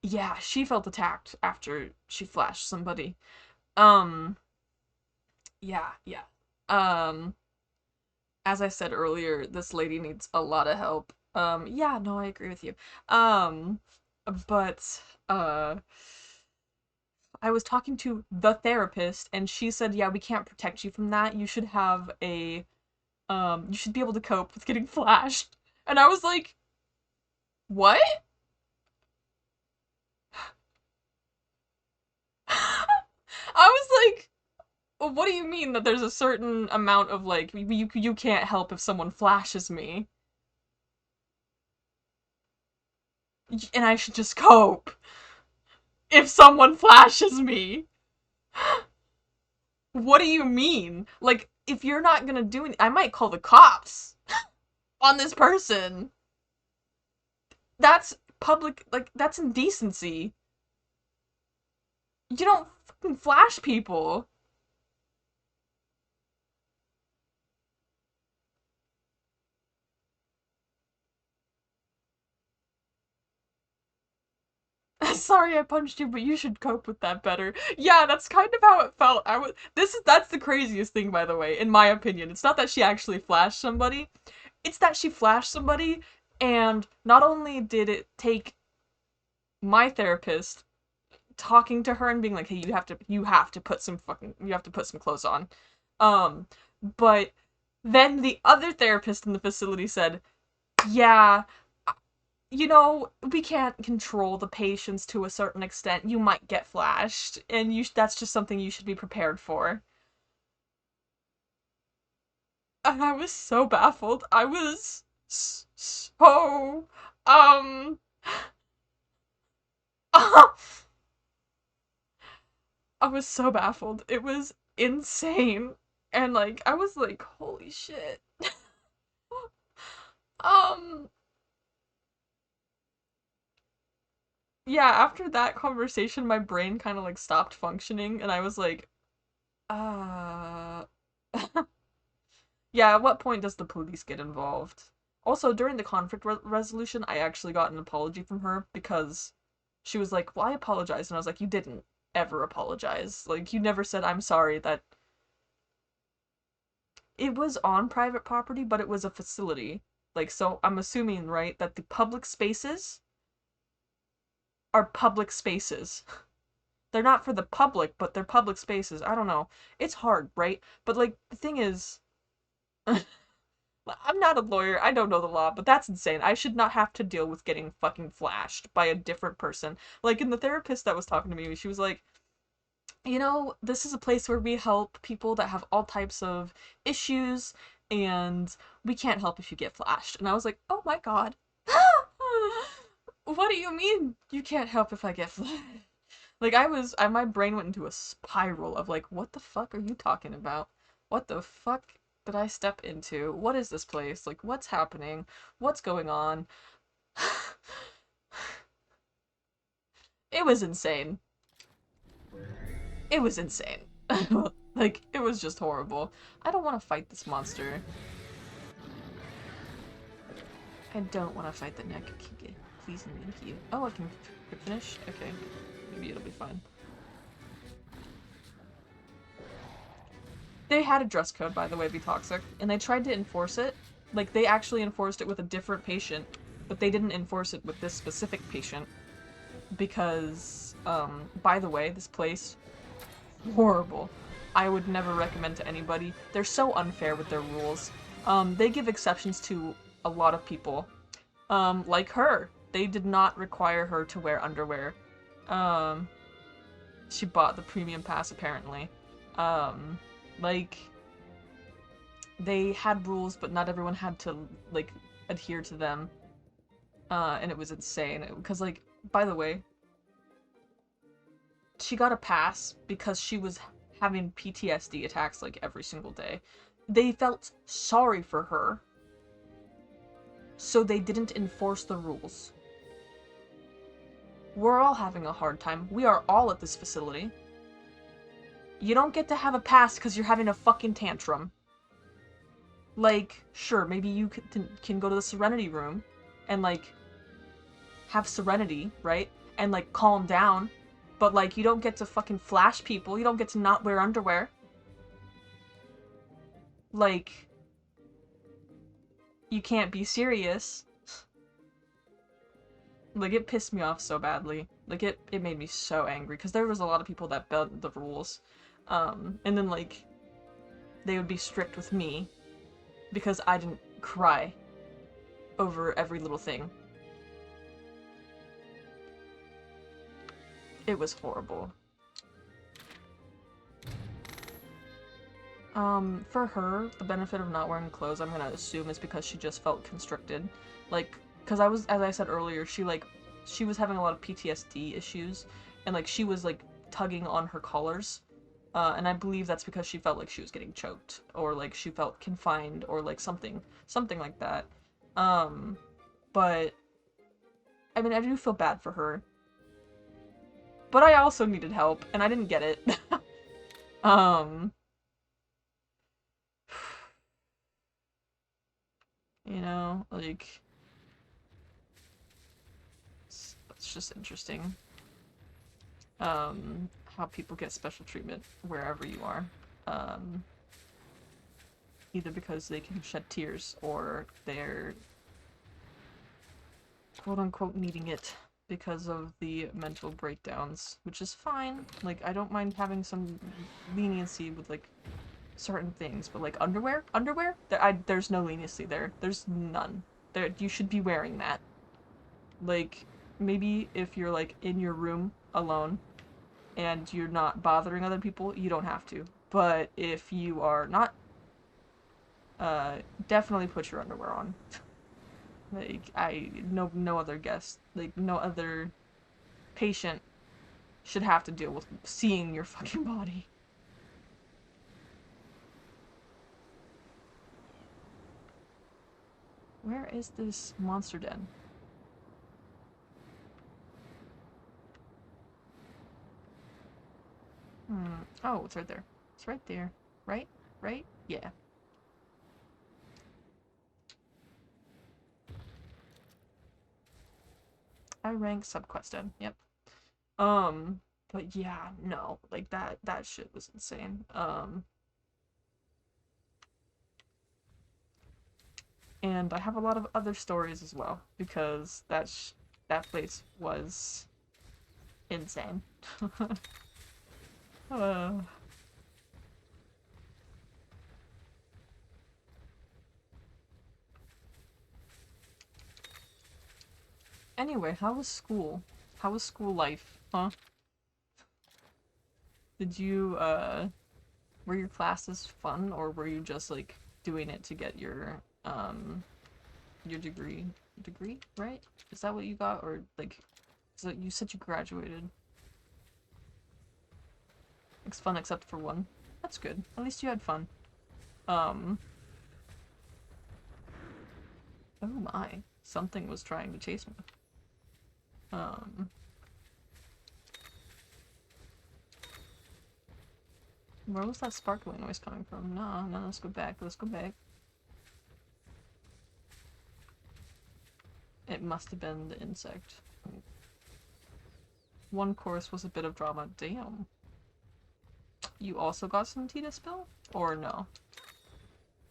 yeah, she felt attacked after she flashed somebody. Um yeah. Um as I said earlier, this lady needs a lot of help. Yeah, no, I agree with you. Um, but uh, I was talking to the therapist, and she said, "Yeah, we can't protect you from that. You should have you should be able to cope with getting flashed." And I was like, "What?" I was like, well, "What do you mean that there's a certain amount of like you can't help if someone flashes me, and I should just cope if someone flashes me?" What do you mean? Like, if you're not gonna do it, I might call the cops on this person. That's public, like, that's indecency. You don't fucking flash people. Sorry I punched you, but you should cope with that better. Yeah, that's kind of how it felt. That's the craziest thing, by the way, in my opinion. It's not that she actually flashed somebody, it's that she flashed somebody, and not only did it take my therapist talking to her and being like, "Hey, you have to put some clothes on." Um, but then the other therapist in the facility said, "Yeah, you know, we can't control the patients to a certain extent. You might get flashed, and that's just something you should be prepared for. And I was so baffled. I was so, um, I was so baffled. It was insane. And like, I was like, holy shit. Um, yeah, after that conversation, my brain kind of like stopped functioning, and I was like, uh, yeah, at what point does the police get involved? Also, during the conflict resolution, I actually got an apology from her because she was like, well, I apologize. And I was like, you didn't ever apologize. Like, you never said, I'm sorry that it was on private property, but it was a facility. Like, so I'm assuming, right, that the public spaces are public spaces. They're not for the public, but they're public spaces. I don't know. It's hard, right? But, like, the thing is, I'm not a lawyer. I don't know the law, but that's insane. I should not have to deal with getting fucking flashed by a different person. Like, in the therapist that was talking to me, she was like, you know, this is a place where we help people that have all types of issues, and we can't help if you get flashed. And I was like, oh my god. What do you mean you can't help if I get flashed? Like, my brain went into a spiral of like, what the fuck are you talking about? What the fuck did I step into? What is this place? Like, what's happening? What's going on? It was insane. It was insane. Like, it was just horrible. I don't want to fight this monster. I don't want to fight the neck. Please and thank you. Oh, I can finish? Okay. Maybe it'll be fine. They had a dress code, by the way, Be Toxic, and they tried to enforce it. Like, they actually enforced it with a different patient, but they didn't enforce it with this specific patient. Because, by the way, this place, horrible. I would never recommend to anybody. They're so unfair with their rules. They give exceptions to a lot of people. Like her. They did not require her to wear underwear. Um, she bought the premium pass, apparently. Like, they had rules, but not everyone had to, like, adhere to them. And it was insane. Because, like, by the way, she got a pass because she was having PTSD attacks, like, every single day. They felt sorry for her, so they didn't enforce the rules. We're all having a hard time. We are all at this facility. You don't get to have a pass because you're having a fucking tantrum. Like, sure, maybe you can go to the Serenity room and, like, have serenity, right? And, like, calm down. But, like, you don't get to fucking flash people. You don't get to not wear underwear. Like, you can't be serious. Like, it pissed me off so badly. Like, it made me so angry, because there was a lot of people that bent the rules. And then, like, they would be strict with me, because I didn't cry over every little thing. It was horrible. For her, the benefit of not wearing clothes, I'm gonna assume, is because she just felt constricted. Like, because as I said earlier, she was having a lot of PTSD issues, and, like, she was, like, tugging on her collars. And I believe that's because she felt like she was getting choked, or, like, she felt confined, or, like, something like that. But, I mean, I do feel bad for her. But I also needed help, and I didn't get it. You know, like, it's just interesting. How people get special treatment wherever you are. Either because they can shed tears, or they're quote-unquote needing it because of the mental breakdowns, which is fine. Like, I don't mind having some leniency with, like, certain things, but, like, underwear? There's no leniency there. There's none. You should be wearing that. Like, maybe if you're, like, in your room alone and you're not bothering other people, you don't have to. But if you are not, uh, definitely put your underwear on. Like, no other guest, like, no other patient should have to deal with seeing your fucking body. Where is this monster den? Oh, it's right there. It's right there. Right? Right? Yeah. I rank subquested. Yep. But yeah, no. Like that shit was insane. And I have a lot of other stories as well because that place was insane. uh, anyway, how was school? How was school life? Huh? Did you were your classes fun or were you just like doing it to get your degree? Degree, right? Is that what you got or like so you said you graduated? It's fun except for one. That's good. At least you had fun. Um oh my. Something was trying to chase me. Um where was that sparkling noise coming from? No, no, let's go back. Let's go back. It must have been the insect. One course was a bit of drama. Damn. You also got some tea to spill? Or no?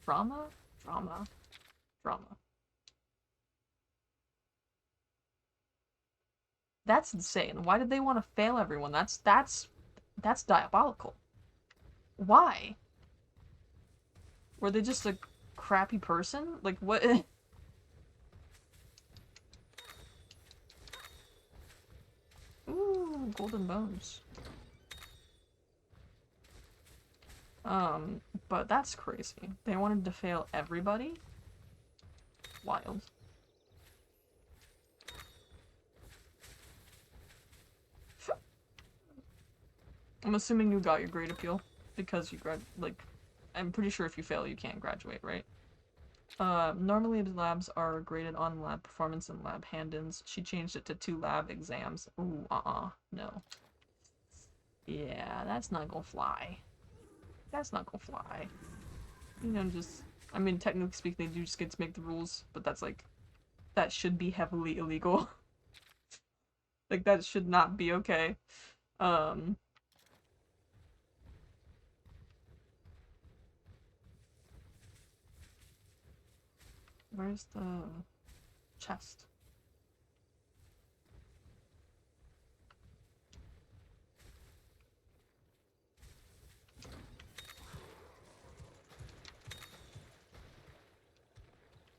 Drama? Drama. Drama. That's insane. Why did they want to fail everyone? That's diabolical. Why? Were they just a crappy person? Like what? Ooh, golden bones. But that's crazy. They wanted to fail everybody? Wild. I'm assuming you got your grade appeal because you I'm pretty sure if you fail you can't graduate, right? Normally the labs are graded on lab performance and lab hand-ins. She changed it to 2 lab exams. Ooh, no. Yeah, that's not gonna fly. That's not gonna fly. You know, I mean, technically speaking, they do just get to make the rules, but that's like, that should be heavily illegal. Like, that should not be okay. Um, where's the chest?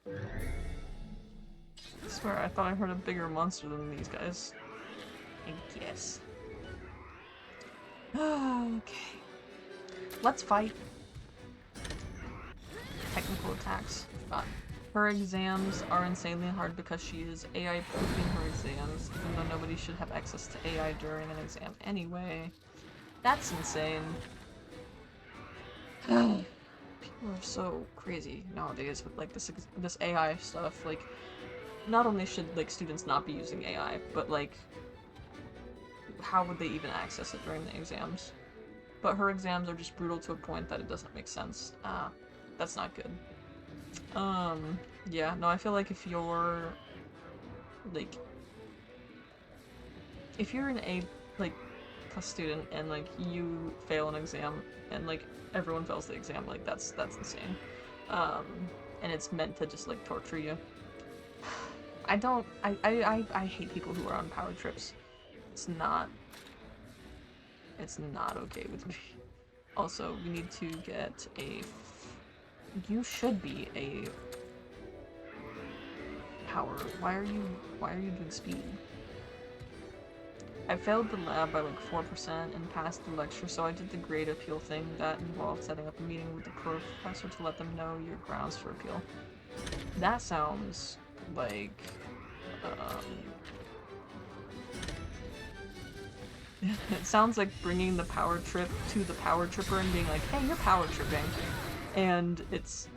I swear, I thought I heard a bigger monster than these guys. I guess. Okay. Let's fight. Technical attacks. Forgot. Her exams are insanely hard because she is AI proofing her exams, even though nobody should have access to AI during an exam anyway. That's insane. People are so crazy nowadays with like this AI stuff. Like, not only should like students not be using AI, but like, how would they even access it during the exams? But her exams are just brutal to a point that it doesn't make sense. That's not good. Yeah, no, I feel like if you're like if you're an A like plus student and like you fail an exam and like everyone fails the exam, like that's insane. And it's meant to just like torture you. I hate people who are on power trips. It's not okay with me. Also, we need to get you should be a power. Why are you doing speed? I failed the lab by like 4% and passed the lecture, so I did the grade appeal thing that involved setting up a meeting with the professor to let them know your grounds for appeal. That sounds like, it sounds like bringing the power trip to the power tripper and being like, hey, you're power tripping. And it's,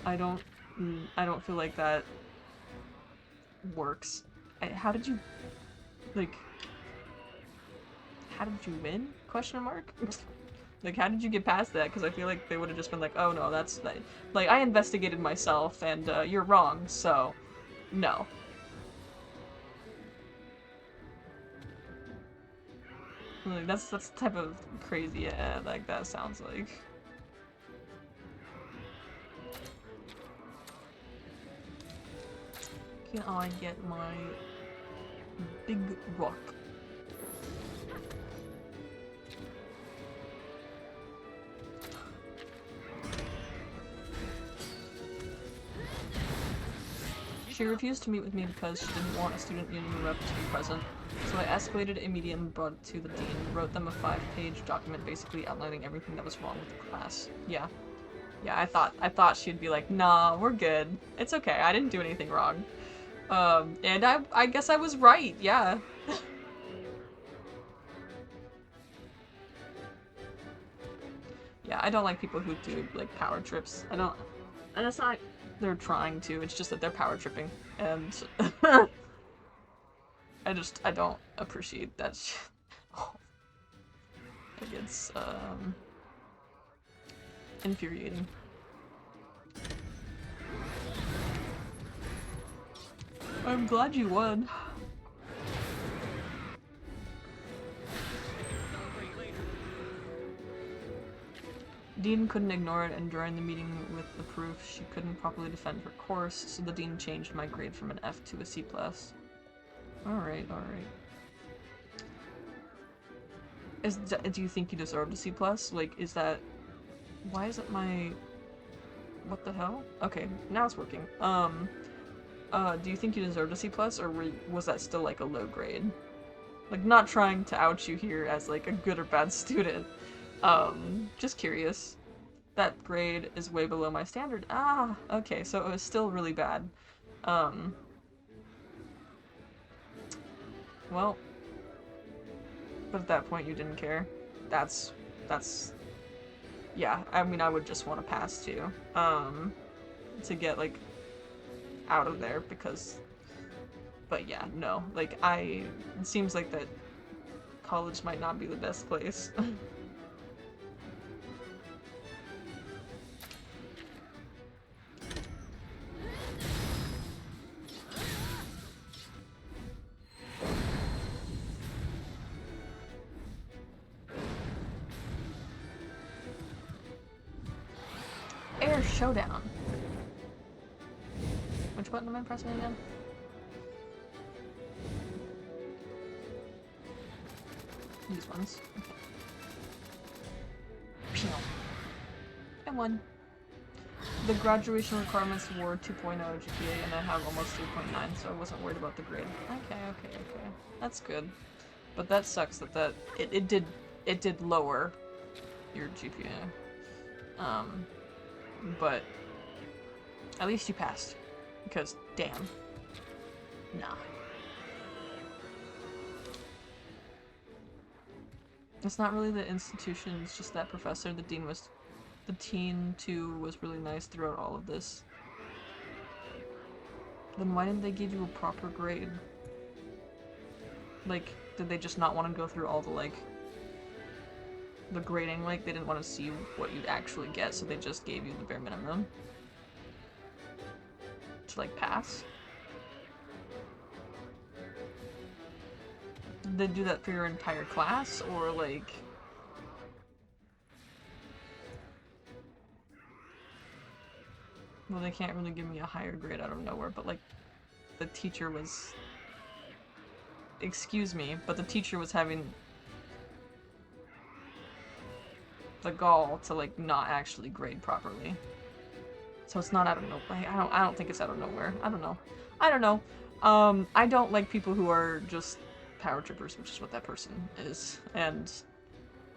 I don't feel like that works. How did you, like, how did you win? Question mark? Like, how did you get past that? Because I feel like they would have just been like, oh no, that's, like, I investigated myself and, you're wrong, so, no. Like, that's the type of crazy, yeah, like, that sounds like. Can I get my big rock? She refused to meet with me because she didn't want a student union rep to be present. So I escalated immediately and brought it to the dean, wrote them a 5-page document basically outlining everything that was wrong with the class. Yeah. Yeah, I thought she'd be like, nah, we're good. It's okay, I didn't do anything wrong. And I guess I was right, yeah. Yeah, I don't like people who do, like, power trips. I don't... And it's not they're trying to, it's just that they're power tripping. And... I don't appreciate that shit. Like, it's, infuriating. I'm glad you won. Dean couldn't ignore it, and during the meeting with the proof, she couldn't properly defend her course, so the dean changed my grade from an F to a C+. Alright, alright. Do you think you deserved a C+? Like, is that... Why is it my... What the hell? Okay, now it's working. Do you think you deserved a C+, or was that still, like, a low grade? Like, not trying to out you here as, like, a good or bad student. Just curious. That grade is way below my standard. Ah, okay, so it was still really bad. Well, but at that point you didn't care. That's, yeah, I mean, I would just want to pass too, to get, like, out of there, because, but yeah, no, like, it seems like that college might not be the best place. Air Showdown. Which button am I pressing again? These ones. Okay. Pew. I won. The graduation requirements were 2.0 GPA, and I have almost 3.9, so I wasn't worried about the grade. Okay. That's good. But that sucks that it did lower your GPA. But at least you passed. Because, damn. Nah. It's not really the institution, it's just that professor. The teen, too, was really nice throughout all of this. Then why didn't they give you a proper grade? Like, did they just not want to go through all the, like, the grading? Like, they didn't want to see what you'd actually get, so they just gave you the bare minimum? To, like, pass? Did they do that for your entire class, or, like... Well, they can't really give me a higher grade out of nowhere, but, like, the teacher was... Excuse me, but the teacher was having the gall to, like, not actually grade properly. So it's not out of nowhere. I don't think it's out of nowhere. I don't know. I don't know. I don't like people who are just power trippers, which is what that person is. And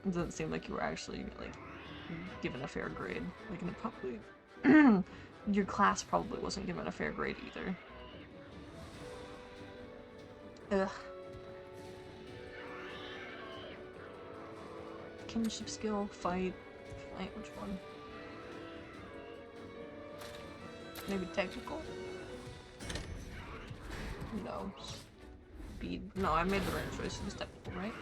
it doesn't seem like you were actually, like, given a fair grade. Like, and it probably... your class probably wasn't given a fair grade either. Ugh. Kinship skill, fight, which one? Maybe technical? No. Speed. No, I made the right choice. It was technical, right?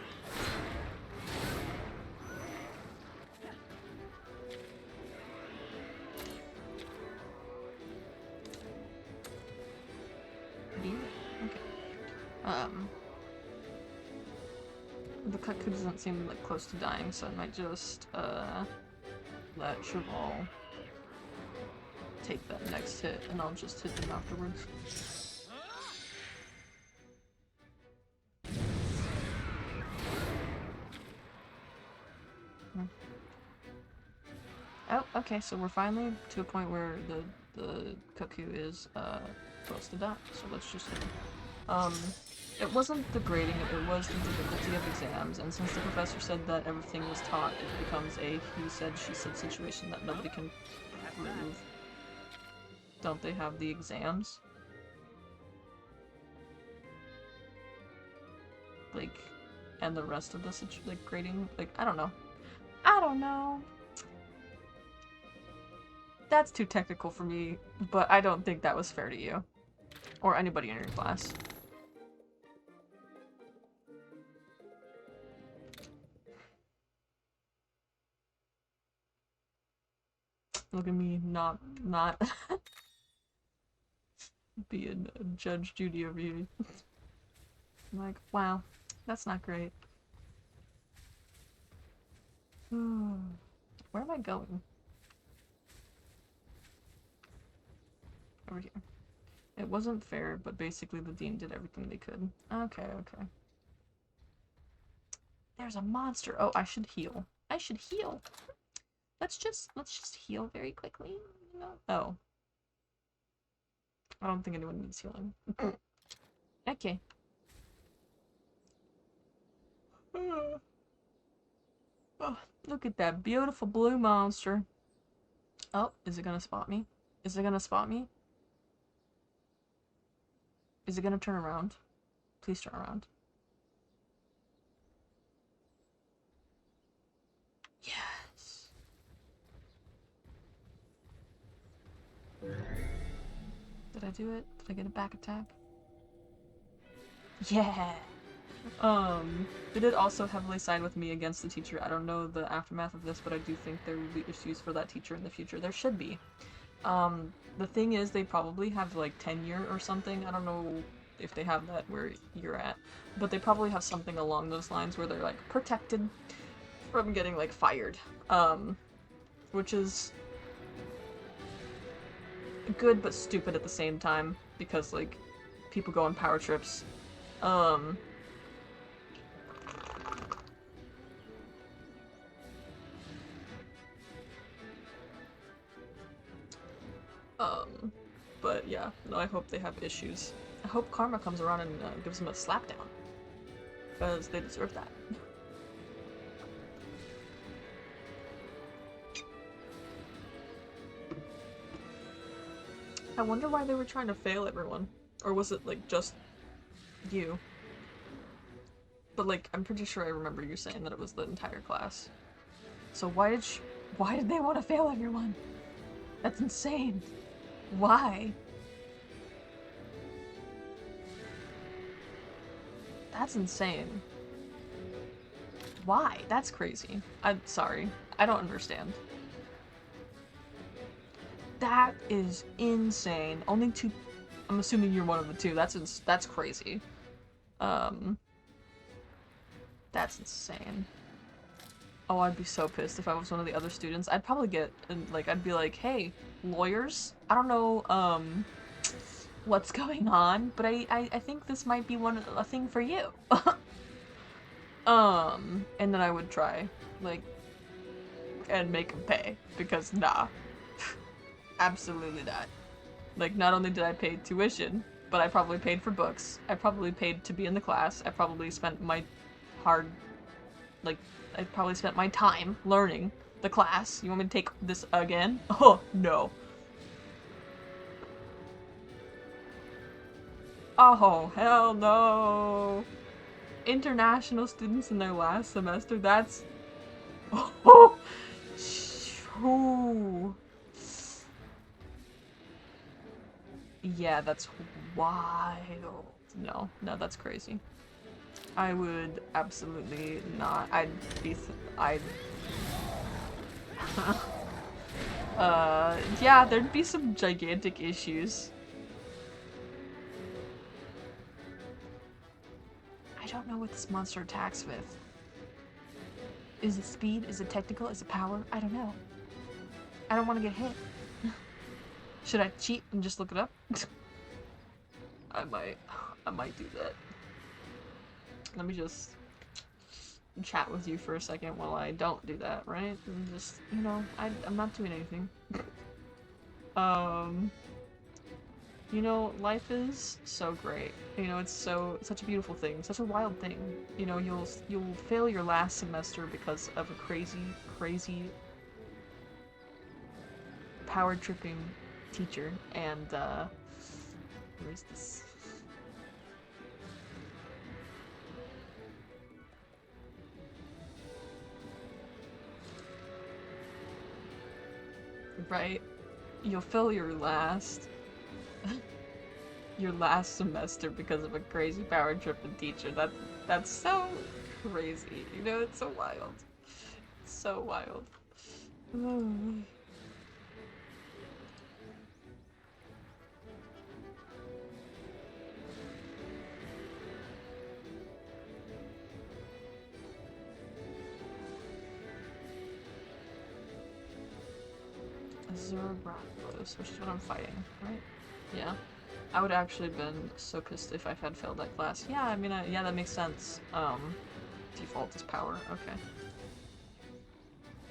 Beat? Okay. The Cuckoo doesn't seem like close to dying, so I might just let Cheval take that next hit, and I'll just hit them afterwards. Oh, okay, so we're finally to a point where the Cuckoo is close to die, so let's just hit him. It wasn't the grading, it was the difficulty of exams, and since the professor said that everything was taught, it becomes a he said, she said situation that nobody can prove. Don't they have the exams? Like, and the rest of the like grading? Like, I don't know. I don't know. That's too technical for me, but I don't think that was fair to you. Or anybody in your class. Look at me not being a Judge Judy over here. I'm like, wow, that's not great. Where am I going? Over here. It wasn't fair, but basically the dean did everything they could. Okay, okay. There's a monster. Oh, I should heal. I should heal. Let's just heal very quickly. Oh. I don't think anyone needs healing. Okay. Oh, look at that beautiful blue monster. Oh, is it gonna spot me? Is it gonna spot me? Is it gonna turn around? Please turn around. Yes. Did I do it? Did I get a back attack? Yeah. They did also heavily side with me against the teacher. I don't know the aftermath of this, but I do think there will be issues for that teacher in the future. There should be. The thing is, they probably have, like, tenure or something. I don't know if they have that where you're at, but they probably have something along those lines where they're, like, protected from getting, like, fired. Which is good but stupid at the same time, because, like, people go on power trips. But yeah, no, I hope they have issues. I hope Karma comes around and gives them a slapdown. Because they deserve that. I wonder why they were trying to fail everyone. Or was it, like, just you? But, like, I'm pretty sure I remember you saying that it was the entire class. So why did they want to fail everyone? That's insane. Why? That's insane. Why? That's crazy. I'm sorry. I don't understand. That is insane. Only two... I'm assuming you're one of the two. That's crazy. That's insane. Oh, I'd be so pissed if I was one of the other students. I'd probably get, like, I'd be like, hey, lawyers? I don't know, what's going on, but I think this might be a thing for you. And then I would try, like, and make him pay, because nah. Absolutely not. Like, not only did I pay tuition, but I probably paid for books. I probably paid to be in the class. I probably spent my hard, like, I probably spent my time learning the class. You want me to take this again? Oh, no. Oh, hell no. International students in their last semester, that's... Oh, ooh. Yeah, that's wild. No, that's crazy. I would absolutely not. I'd be. I'd. Yeah, there'd be some gigantic issues. I don't know what this monster attacks with. Is it speed? Is it technical? Is it power? I don't know. I don't want to get hit. Should I cheat and just look it up? I might do that. Let me just chat with you for a second while I don't do that, right? And just, you know, I'm not doing anything. You know, life is so great. You know, it's such a beautiful thing, such a wild thing. You know, you'll fail your last semester because of a crazy power tripping teacher, and where is this? Right? You'll fail your last semester because of a crazy power tripping teacher. That's so crazy. You know, it's so wild. It's so wild. Zerabrakos, which is what I'm fighting, right? Yeah. I would actually been so pissed if I had failed that class. Yeah, I mean, yeah, that makes sense. Default is power, okay.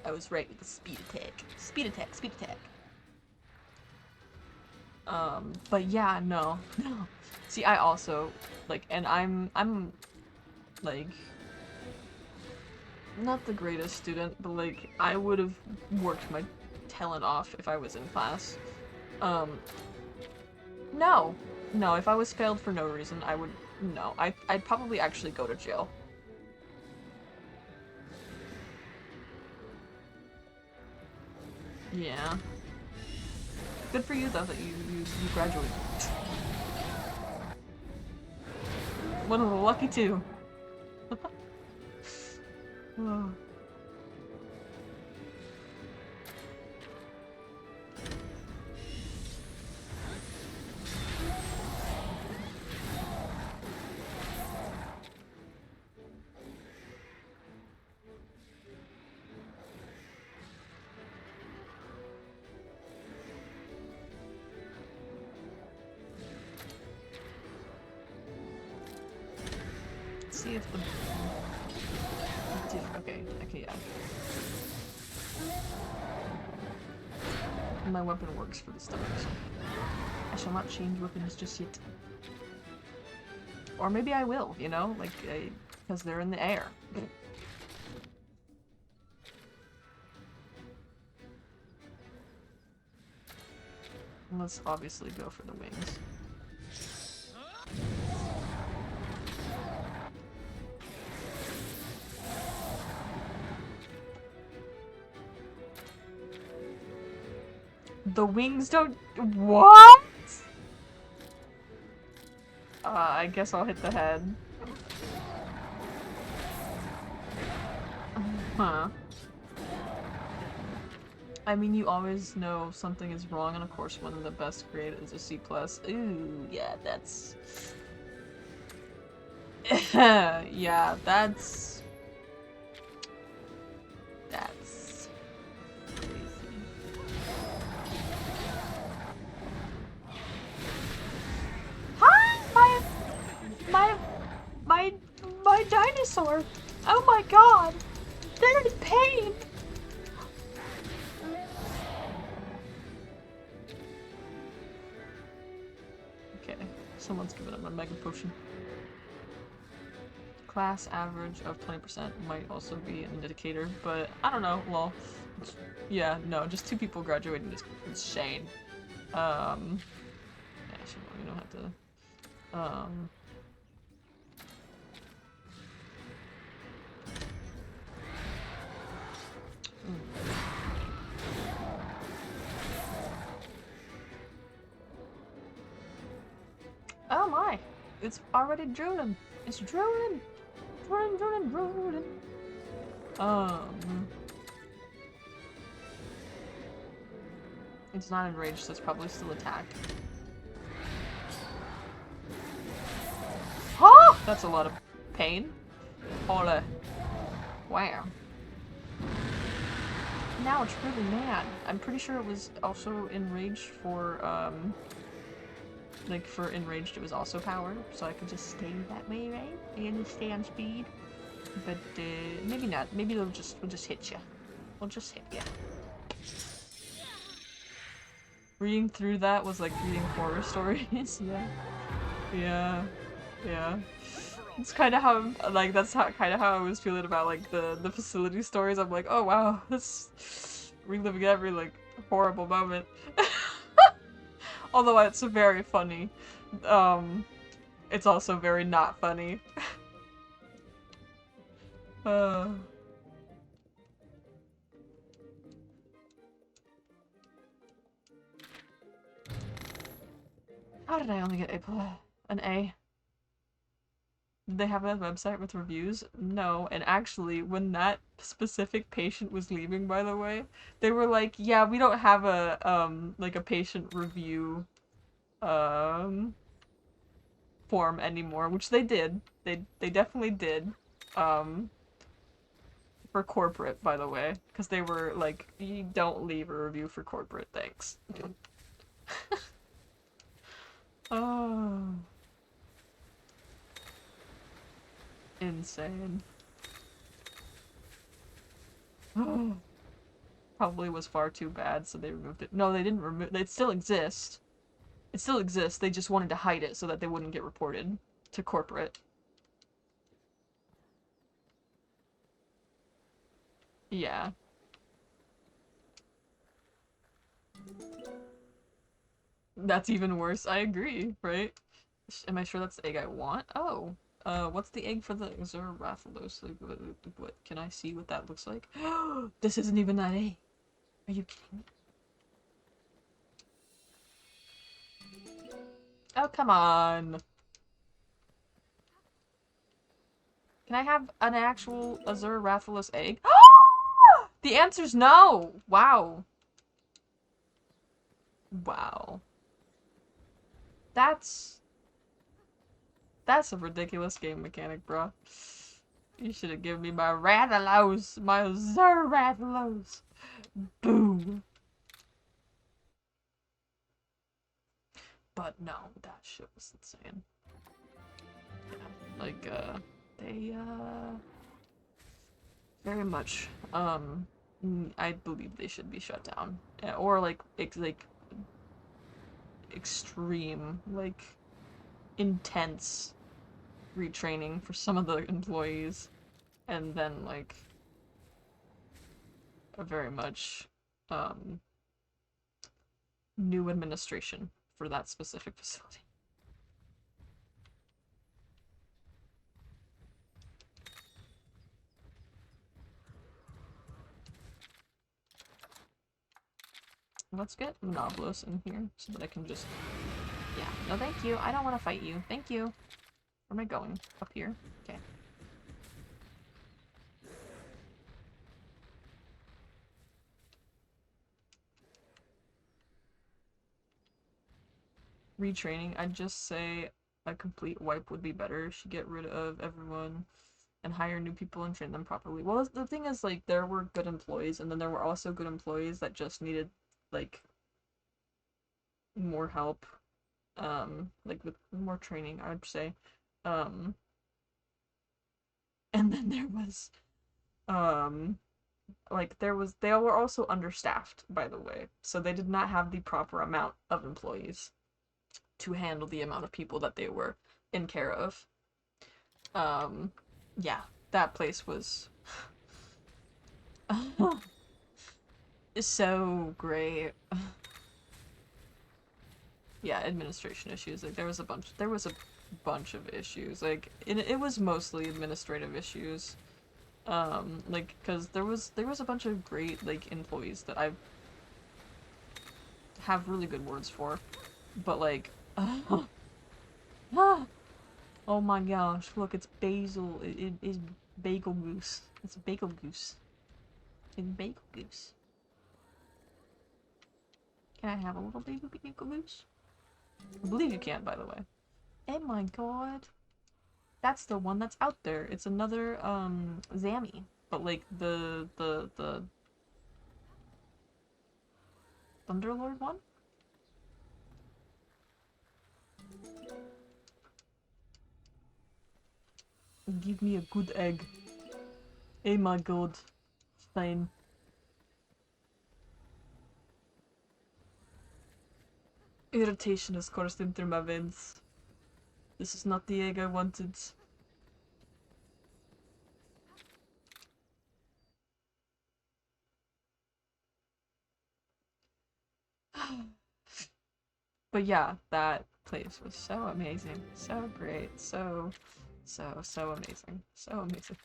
I was right with the speed attack. Speed attack, speed attack. But yeah, no. See, I also, like, and I'm, like, not the greatest student, but, like, I would have worked my talent off if I was in class. No, if I was failed for no reason, I would, no. I'd probably actually go to jail. Yeah. Good for you, though, that you graduated. One of the lucky two. Oh. See if the... Okay, yeah. My weapon works for this stuff, so I shall not change weapons just yet. Or maybe I will, you know? Like, because they're in the air. Let's obviously go for the wings. The wings don't... What? I guess I'll hit the head. Huh. I mean, you always know something is wrong, and of course one of the best grade is a C+. Ooh, yeah, that's... yeah, that's... crazy. Hi! My dinosaur! Oh my god! They're in pain! Someone's giving up my mega potion. Class average of 20% might also be an indicator, but I don't know. Well, yeah, no, just 2 people graduating is insane. Yeah, we don't have to. Oh my! It's already drooling! It's drooling! Drooling, drooling, drooling! It's not enraged, so it's probably still attack. Oh! That's a lot of pain. Hola. Wow. Now it's really mad. I'm pretty sure it was also enraged for, like, for enraged it was also power, so I could just stay that way, right? And stay on speed. But, maybe not. Maybe we'll just hit you. We'll just hit you. Reading through that was like reading horror stories. Yeah. Yeah. Yeah. It's kind of how, like, that's how kind of how I was feeling about like the facility stories. I'm like, oh wow, this reliving every like horrible moment. Although it's very funny, it's also very not funny. How did I only get an A? Did they have a website with reviews? No, and actually, when that specific patient was leaving, by the way, they were like, yeah, we don't have a, like a patient review, form anymore, which they did. They definitely did, for corporate, by the way, because they were like, you don't leave a review for corporate, thanks. Oh. Insane. Probably was far too bad, so they removed it. No, they didn't remove it. Still exists. It still exists, they just wanted to hide it so that they wouldn't get reported to corporate. Yeah. That's even worse, I agree, right? Am I sure that's the egg I want? Oh. What's the egg for the Xerathlos? Like, what? Can I see what that looks like? This isn't even that egg. Are you kidding me? Oh, come on. Can I have an actual Azurathulus egg? The answer's no! Wow. Wow. That's a ridiculous game mechanic, bro. You should have given me my Rathalos, my Azurathulus. Boo. But no, that shit was insane. Yeah, like, they, very much, I believe they should be shut down. Yeah, or, like, extreme, like, intense retraining for some of the employees. And then, like, a very much, new administration for that specific facility. Let's get Monoblos in here so that I can just... Yeah. No, thank you. I don't want to fight you. Thank you. Where am I going? Up here? Okay. Retraining. I'd just say a complete wipe would be better. Should get rid of everyone and hire new people and train them properly. Well, the thing is, like, there were good employees, and then there were also good employees that just needed, like, more help. Like, with more training, I'd say. And then there was, like, they were also understaffed, by the way. So they did not have the proper amount of employees to handle the amount of people that they were in care of. Yeah, that place was so great. Yeah, administration issues. Like there was a bunch of issues. Like it was mostly administrative issues. Like cuz there was a bunch of great like employees that I have really good words for. But like oh my gosh, look, it's basil. It is bagel goose. It's bagel goose. It's bagel goose. Can I have a little baby bagel goose? I believe you can, by the way. Oh my god. That's the one that's out there. It's another, Zammy. But like the Thunderlord one? Give me a good egg. Oh my god. Fine. Irritation has coursed through my veins. This is not the egg I wanted. But yeah, that place was so amazing. So great. So amazing. So amazing.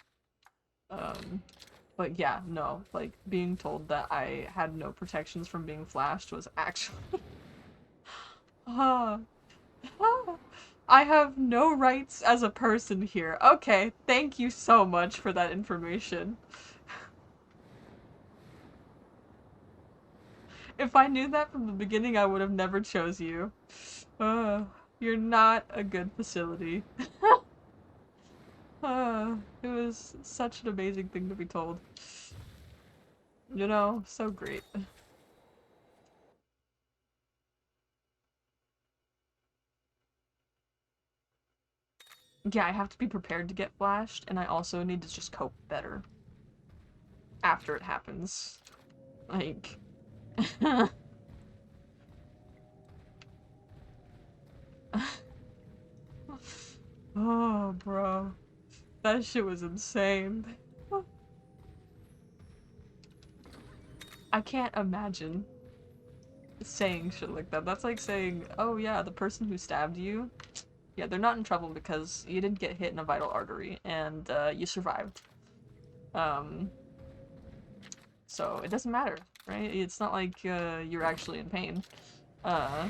But yeah, no, like, being told that I had no protections from being flashed was actually Ah. I have no rights as a person here. Okay, thank you so much for that information. If I knew that from the beginning, I would have never chose you. Uh, you're not a good facility. It was such an amazing thing to be told. You know, so great. Yeah, I have to be prepared to get flashed, and I also need to just cope better after it happens. Like, oh, bro. That shit was insane. I can't imagine saying shit like that. That's like saying, oh yeah, the person who stabbed you, yeah, they're not in trouble because you didn't get hit in a vital artery and you survived. Um, so it doesn't matter, right? It's not like you're actually in pain. Uh,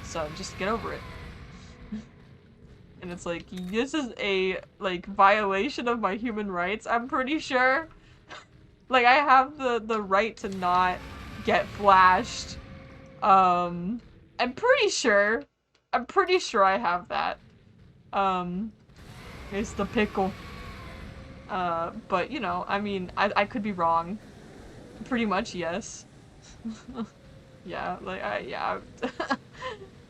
so just get over it. And it's like, this is a, like, violation of my human rights, I'm pretty sure. Like, I have the right to not get flashed. I'm pretty sure. I'm pretty sure I have that. Um, it's the pickle. But, you know, I mean, I could be wrong. Pretty much, yes. Yeah, like, yeah.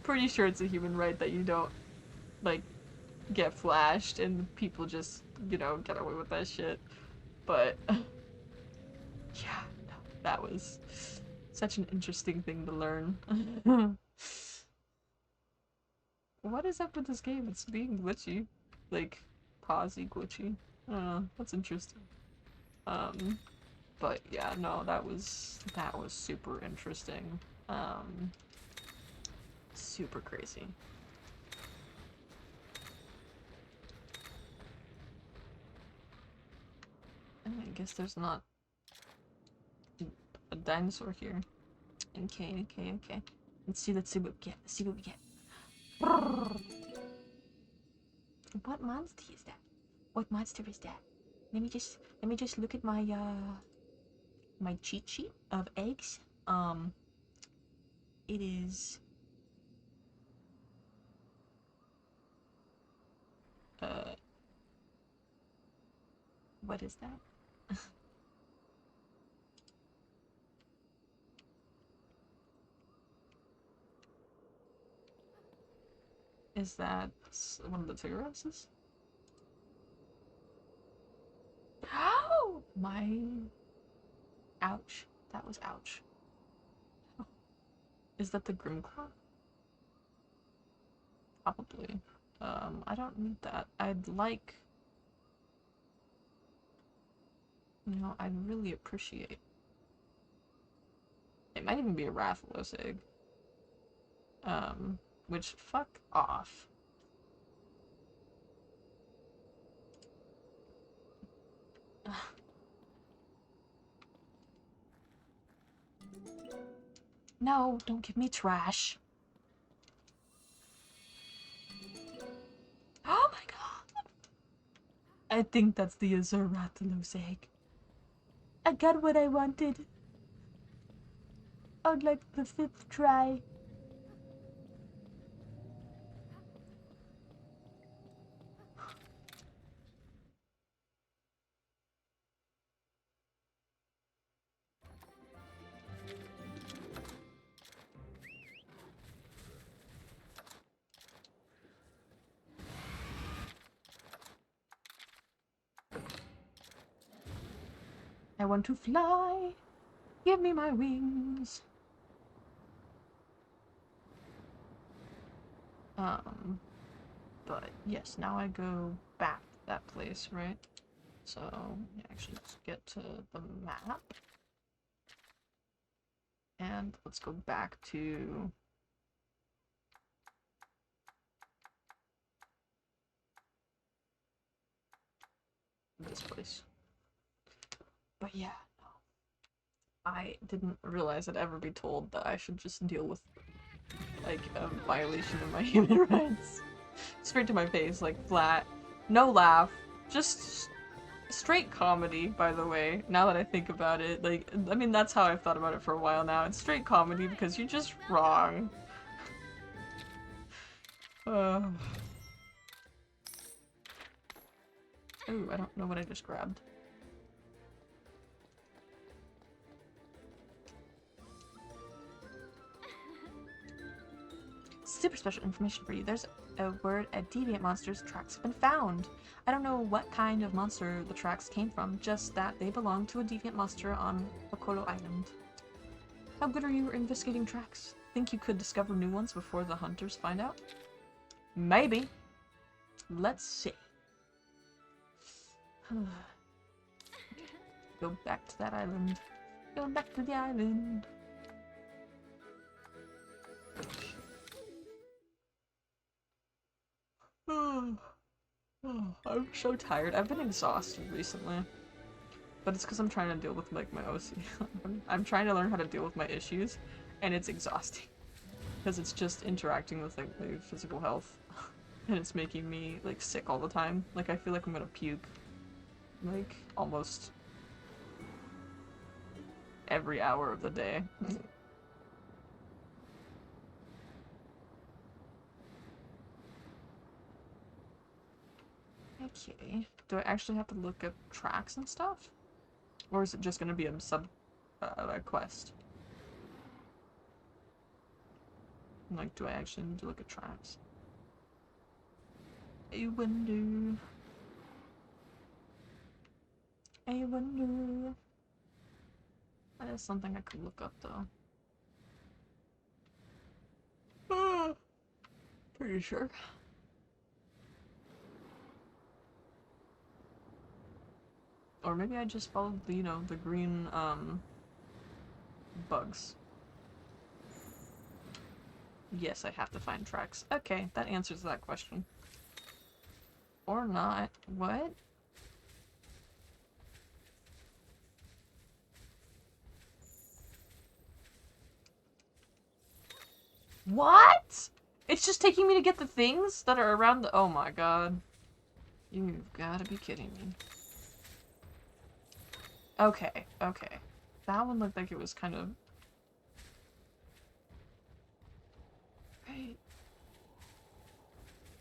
Pretty sure it's a human right that you don't, like, get flashed and people just, you know, get away with that shit. But, yeah, no, that was such an interesting thing to learn. What is up with this game? It's being glitchy. Like, pausey glitchy. I don't know. That's interesting. Um, but yeah, no, that was super interesting. Um, super crazy. I guess there's not a dinosaur here. Okay, okay, okay. Let's see what we get. Let's see what we get. What monster is that? What monster is that? Let me just look at my my cheat sheet of eggs. It is uh what is that? Is that one of the Tigrasses? Oh my ouch. That was ouch. Is that the Grimclaw? Probably. I don't need that. I'd like... You know, I'd really appreciate... It might even be a Rathalos egg. Which, fuck off. No, don't give me trash. Oh my god! I think that's the Azure Rathalos egg. I got what I wanted. I'd like the 5th try. I want to fly. Give me my wings. But yes, now I go back to that place, right? So, yeah, actually, let's get to the map. And let's go back to... this place. But yeah, no. I didn't realize I'd ever be told that I should just deal with, like, a violation of my human rights. Straight to my face, like, flat. No laugh. Just straight comedy, by the way, now that I think about it. Like, I mean, that's how I've thought about it for a while now. It's straight comedy because you're just wrong. Ooh, I don't know what I just grabbed. Super special information for you. There's a word at Deviant Monsters tracks have been found. I don't know what kind of monster the tracks came from, just that they belong to a deviant monster on Okolo Island. How good are you at investigating tracks? Think you could discover new ones before the hunters find out? Maybe. Let's see. Go back to that island. Go back to the island. I'm so tired. I've been exhausted recently. But it's because I'm trying to deal with, like, my OC. I'm trying to learn how to deal with my issues, and it's exhausting. Because it's just interacting with, like, my physical health. And it's making me, like, sick all the time. Like, I feel like I'm gonna puke. Like, almost every hour of the day. Okay. Do I actually have to look at tracks and stuff? Or is it just gonna be a a quest? Like, do I actually need to look at tracks? I wonder. I wonder. That is something I could look up, though. Pretty sure. Or maybe I just followed the, you know, the green, bugs. Yes, I have to find tracks. Okay, that answers that question. Or not. What? What? It's just taking me to get the things that are around the- oh my god. You've gotta be kidding me. Okay, okay. That one looked like it was kind of... right.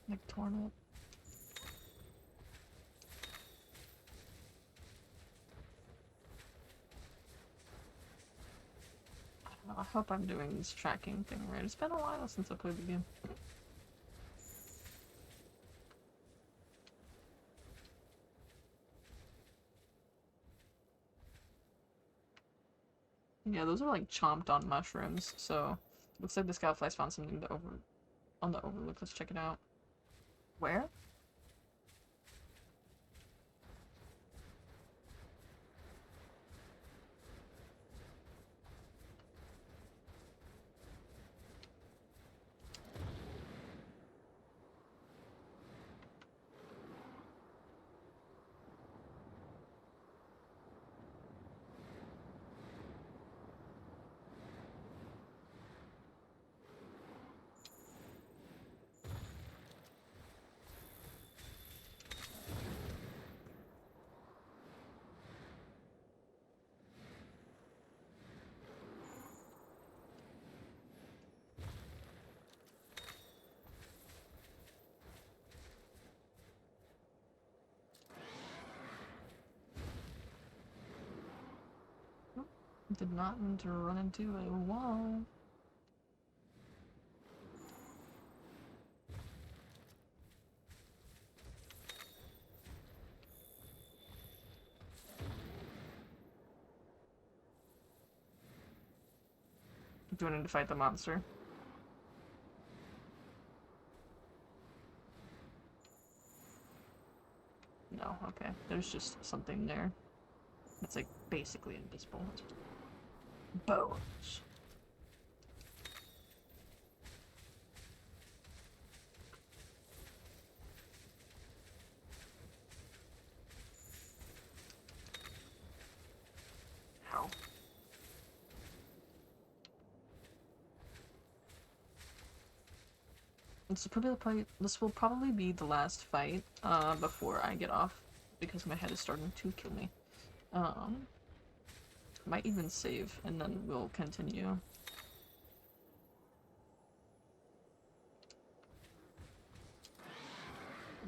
Like, torn up. I don't know, I hope I'm doing this tracking thing right. It's been a while since I played the game. Yeah, those are like chomped on mushrooms, so looks like the scoutflies found something to On the overlook. Let's check it out. Where? Did not mean to run into a wall. Do I need to fight the monster? No, okay. There's just something there. It's like basically invisible. Bones. How? This will probably be the last fight before I get off because my head is starting to kill me. Might even save and then we'll continue.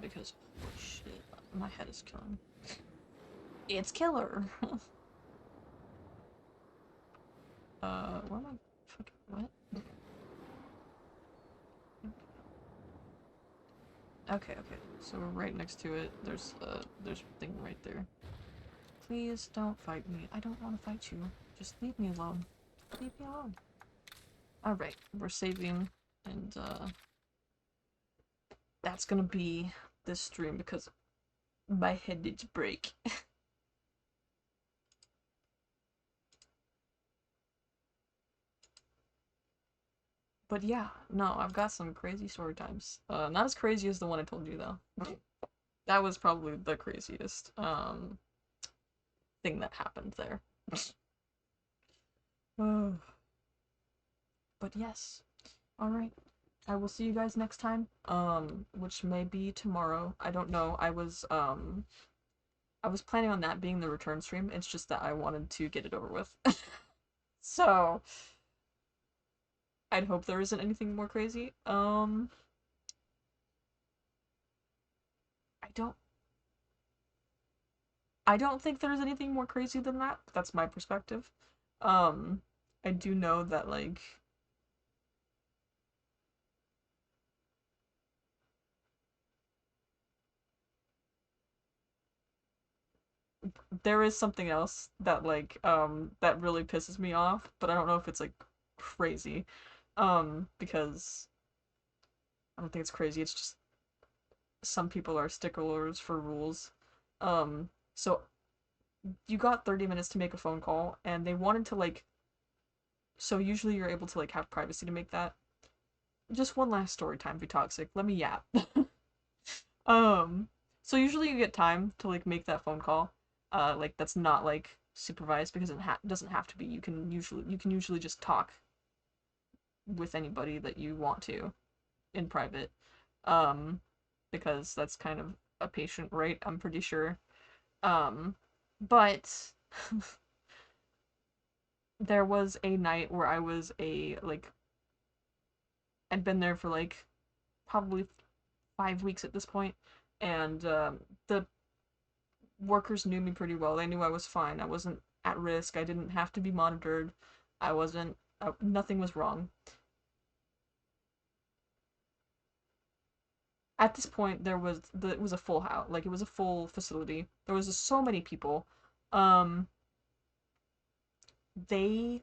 Because holy shit, my head is killing. It's killer. Where am I? Fucking what? Okay, okay. So we're right next to it. There's a thing right there. Please don't fight me. I don't want to fight you. Just leave me alone. Leave me alone. Alright, we're saving, and that's gonna be this stream because my head needs a break. But yeah, no, I've got some crazy story times. Not as crazy as the one I told you though. That was probably the craziest thing that happened there. But yes. Alright. I will see you guys next time. Which may be tomorrow. I don't know. I was planning on that being the return stream. It's just that I wanted to get it over with. So I'd hope there isn't anything more crazy. I don't think there's anything more crazy than that. That's my perspective. I do know that like there is something else that like that really pisses me off, but I don't know if it's like crazy. Because I don't think it's crazy. It's just some people are sticklers for rules. So you got 30 minutes to make a phone call and they wanted to like so usually you're able to like have privacy to make that. Just one last story time, be toxic. Let me yap. Um, so usually you get time to like make that phone call. Like that's not like supervised because doesn't have to be. You can usually just talk with anybody that you want to in private. Um, because that's kind of a patient right, I'm pretty sure. But there was a night where I was I'd been there for like probably 5 weeks at this point, and the workers knew me pretty well. They knew I was fine. I wasn't at risk. I didn't have to be monitored. I wasn't. Nothing was wrong. At this point, it was a full house. Like it was a full facility. There was just so many people. Um, they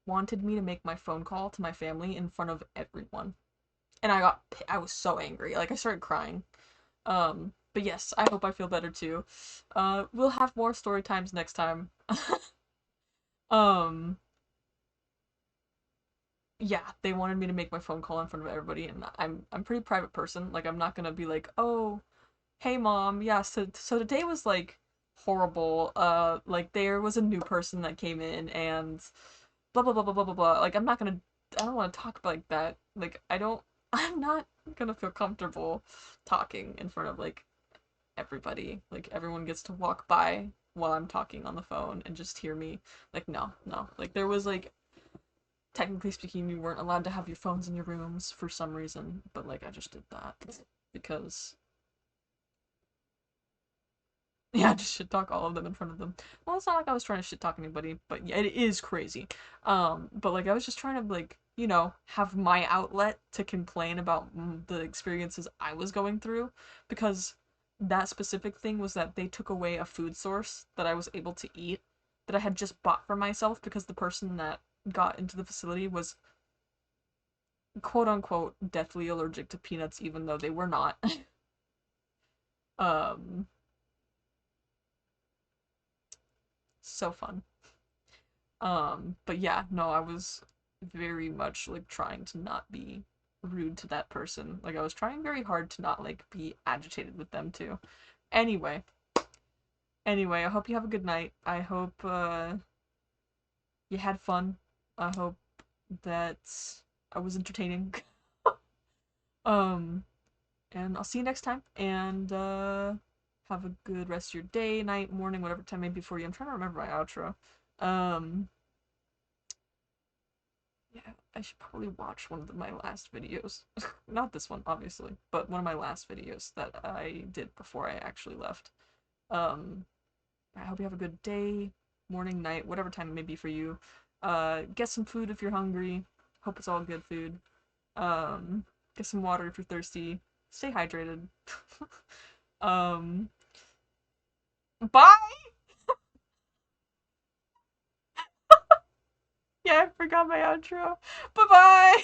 wanted me to make my phone call to my family in front of everyone. and I was so angry. Like I started crying. But yes, I hope I feel better too. We'll have more story times next time. um, yeah, they wanted me to make my phone call in front of everybody, and I'm a pretty private person. Like I'm not gonna be like, oh, hey mom, yeah, so today was like horrible. Like there was a new person that came in and blah blah blah blah blah blah blah. Like I don't want to talk like that. Like I'm not gonna feel comfortable talking in front of like everybody. Like everyone gets to walk by while I'm talking on the phone and just hear me. Like no, no. Like there was like technically speaking you weren't allowed to have your phones in your rooms for some reason, but like I just did that because yeah, just shit talk all of them in front of them. Well, it's not like I was trying to shit talk anybody, but yeah, it is crazy. But like I was just trying to like, have my outlet to complain about the experiences I was going through because that specific thing was that they took away a food source that I was able to eat that I had just bought for myself because the person that got into the facility was quote unquote deathly allergic to peanuts even though they were not. um so fun. But yeah, no, I was very much like trying to not be rude to that person. Like I was trying very hard to not like be agitated with them too. Anyway, I hope you have a good night. I hope you had fun. I hope that I was entertaining. um, and I'll see you next time. And have a good rest of your day, night, morning, whatever time may be for you. I'm trying to remember my outro. Um, Yeah, I should probably watch one of my last videos. Not this one, obviously, but one of my last videos that I did before I actually left. Um, I hope you have a good day, morning, night, whatever time it may be for you. Get some food if you're hungry. Hope it's all good food. Um, get some water if you're thirsty. Stay hydrated. um, bye! Yeah, I forgot my outro. Bye-bye!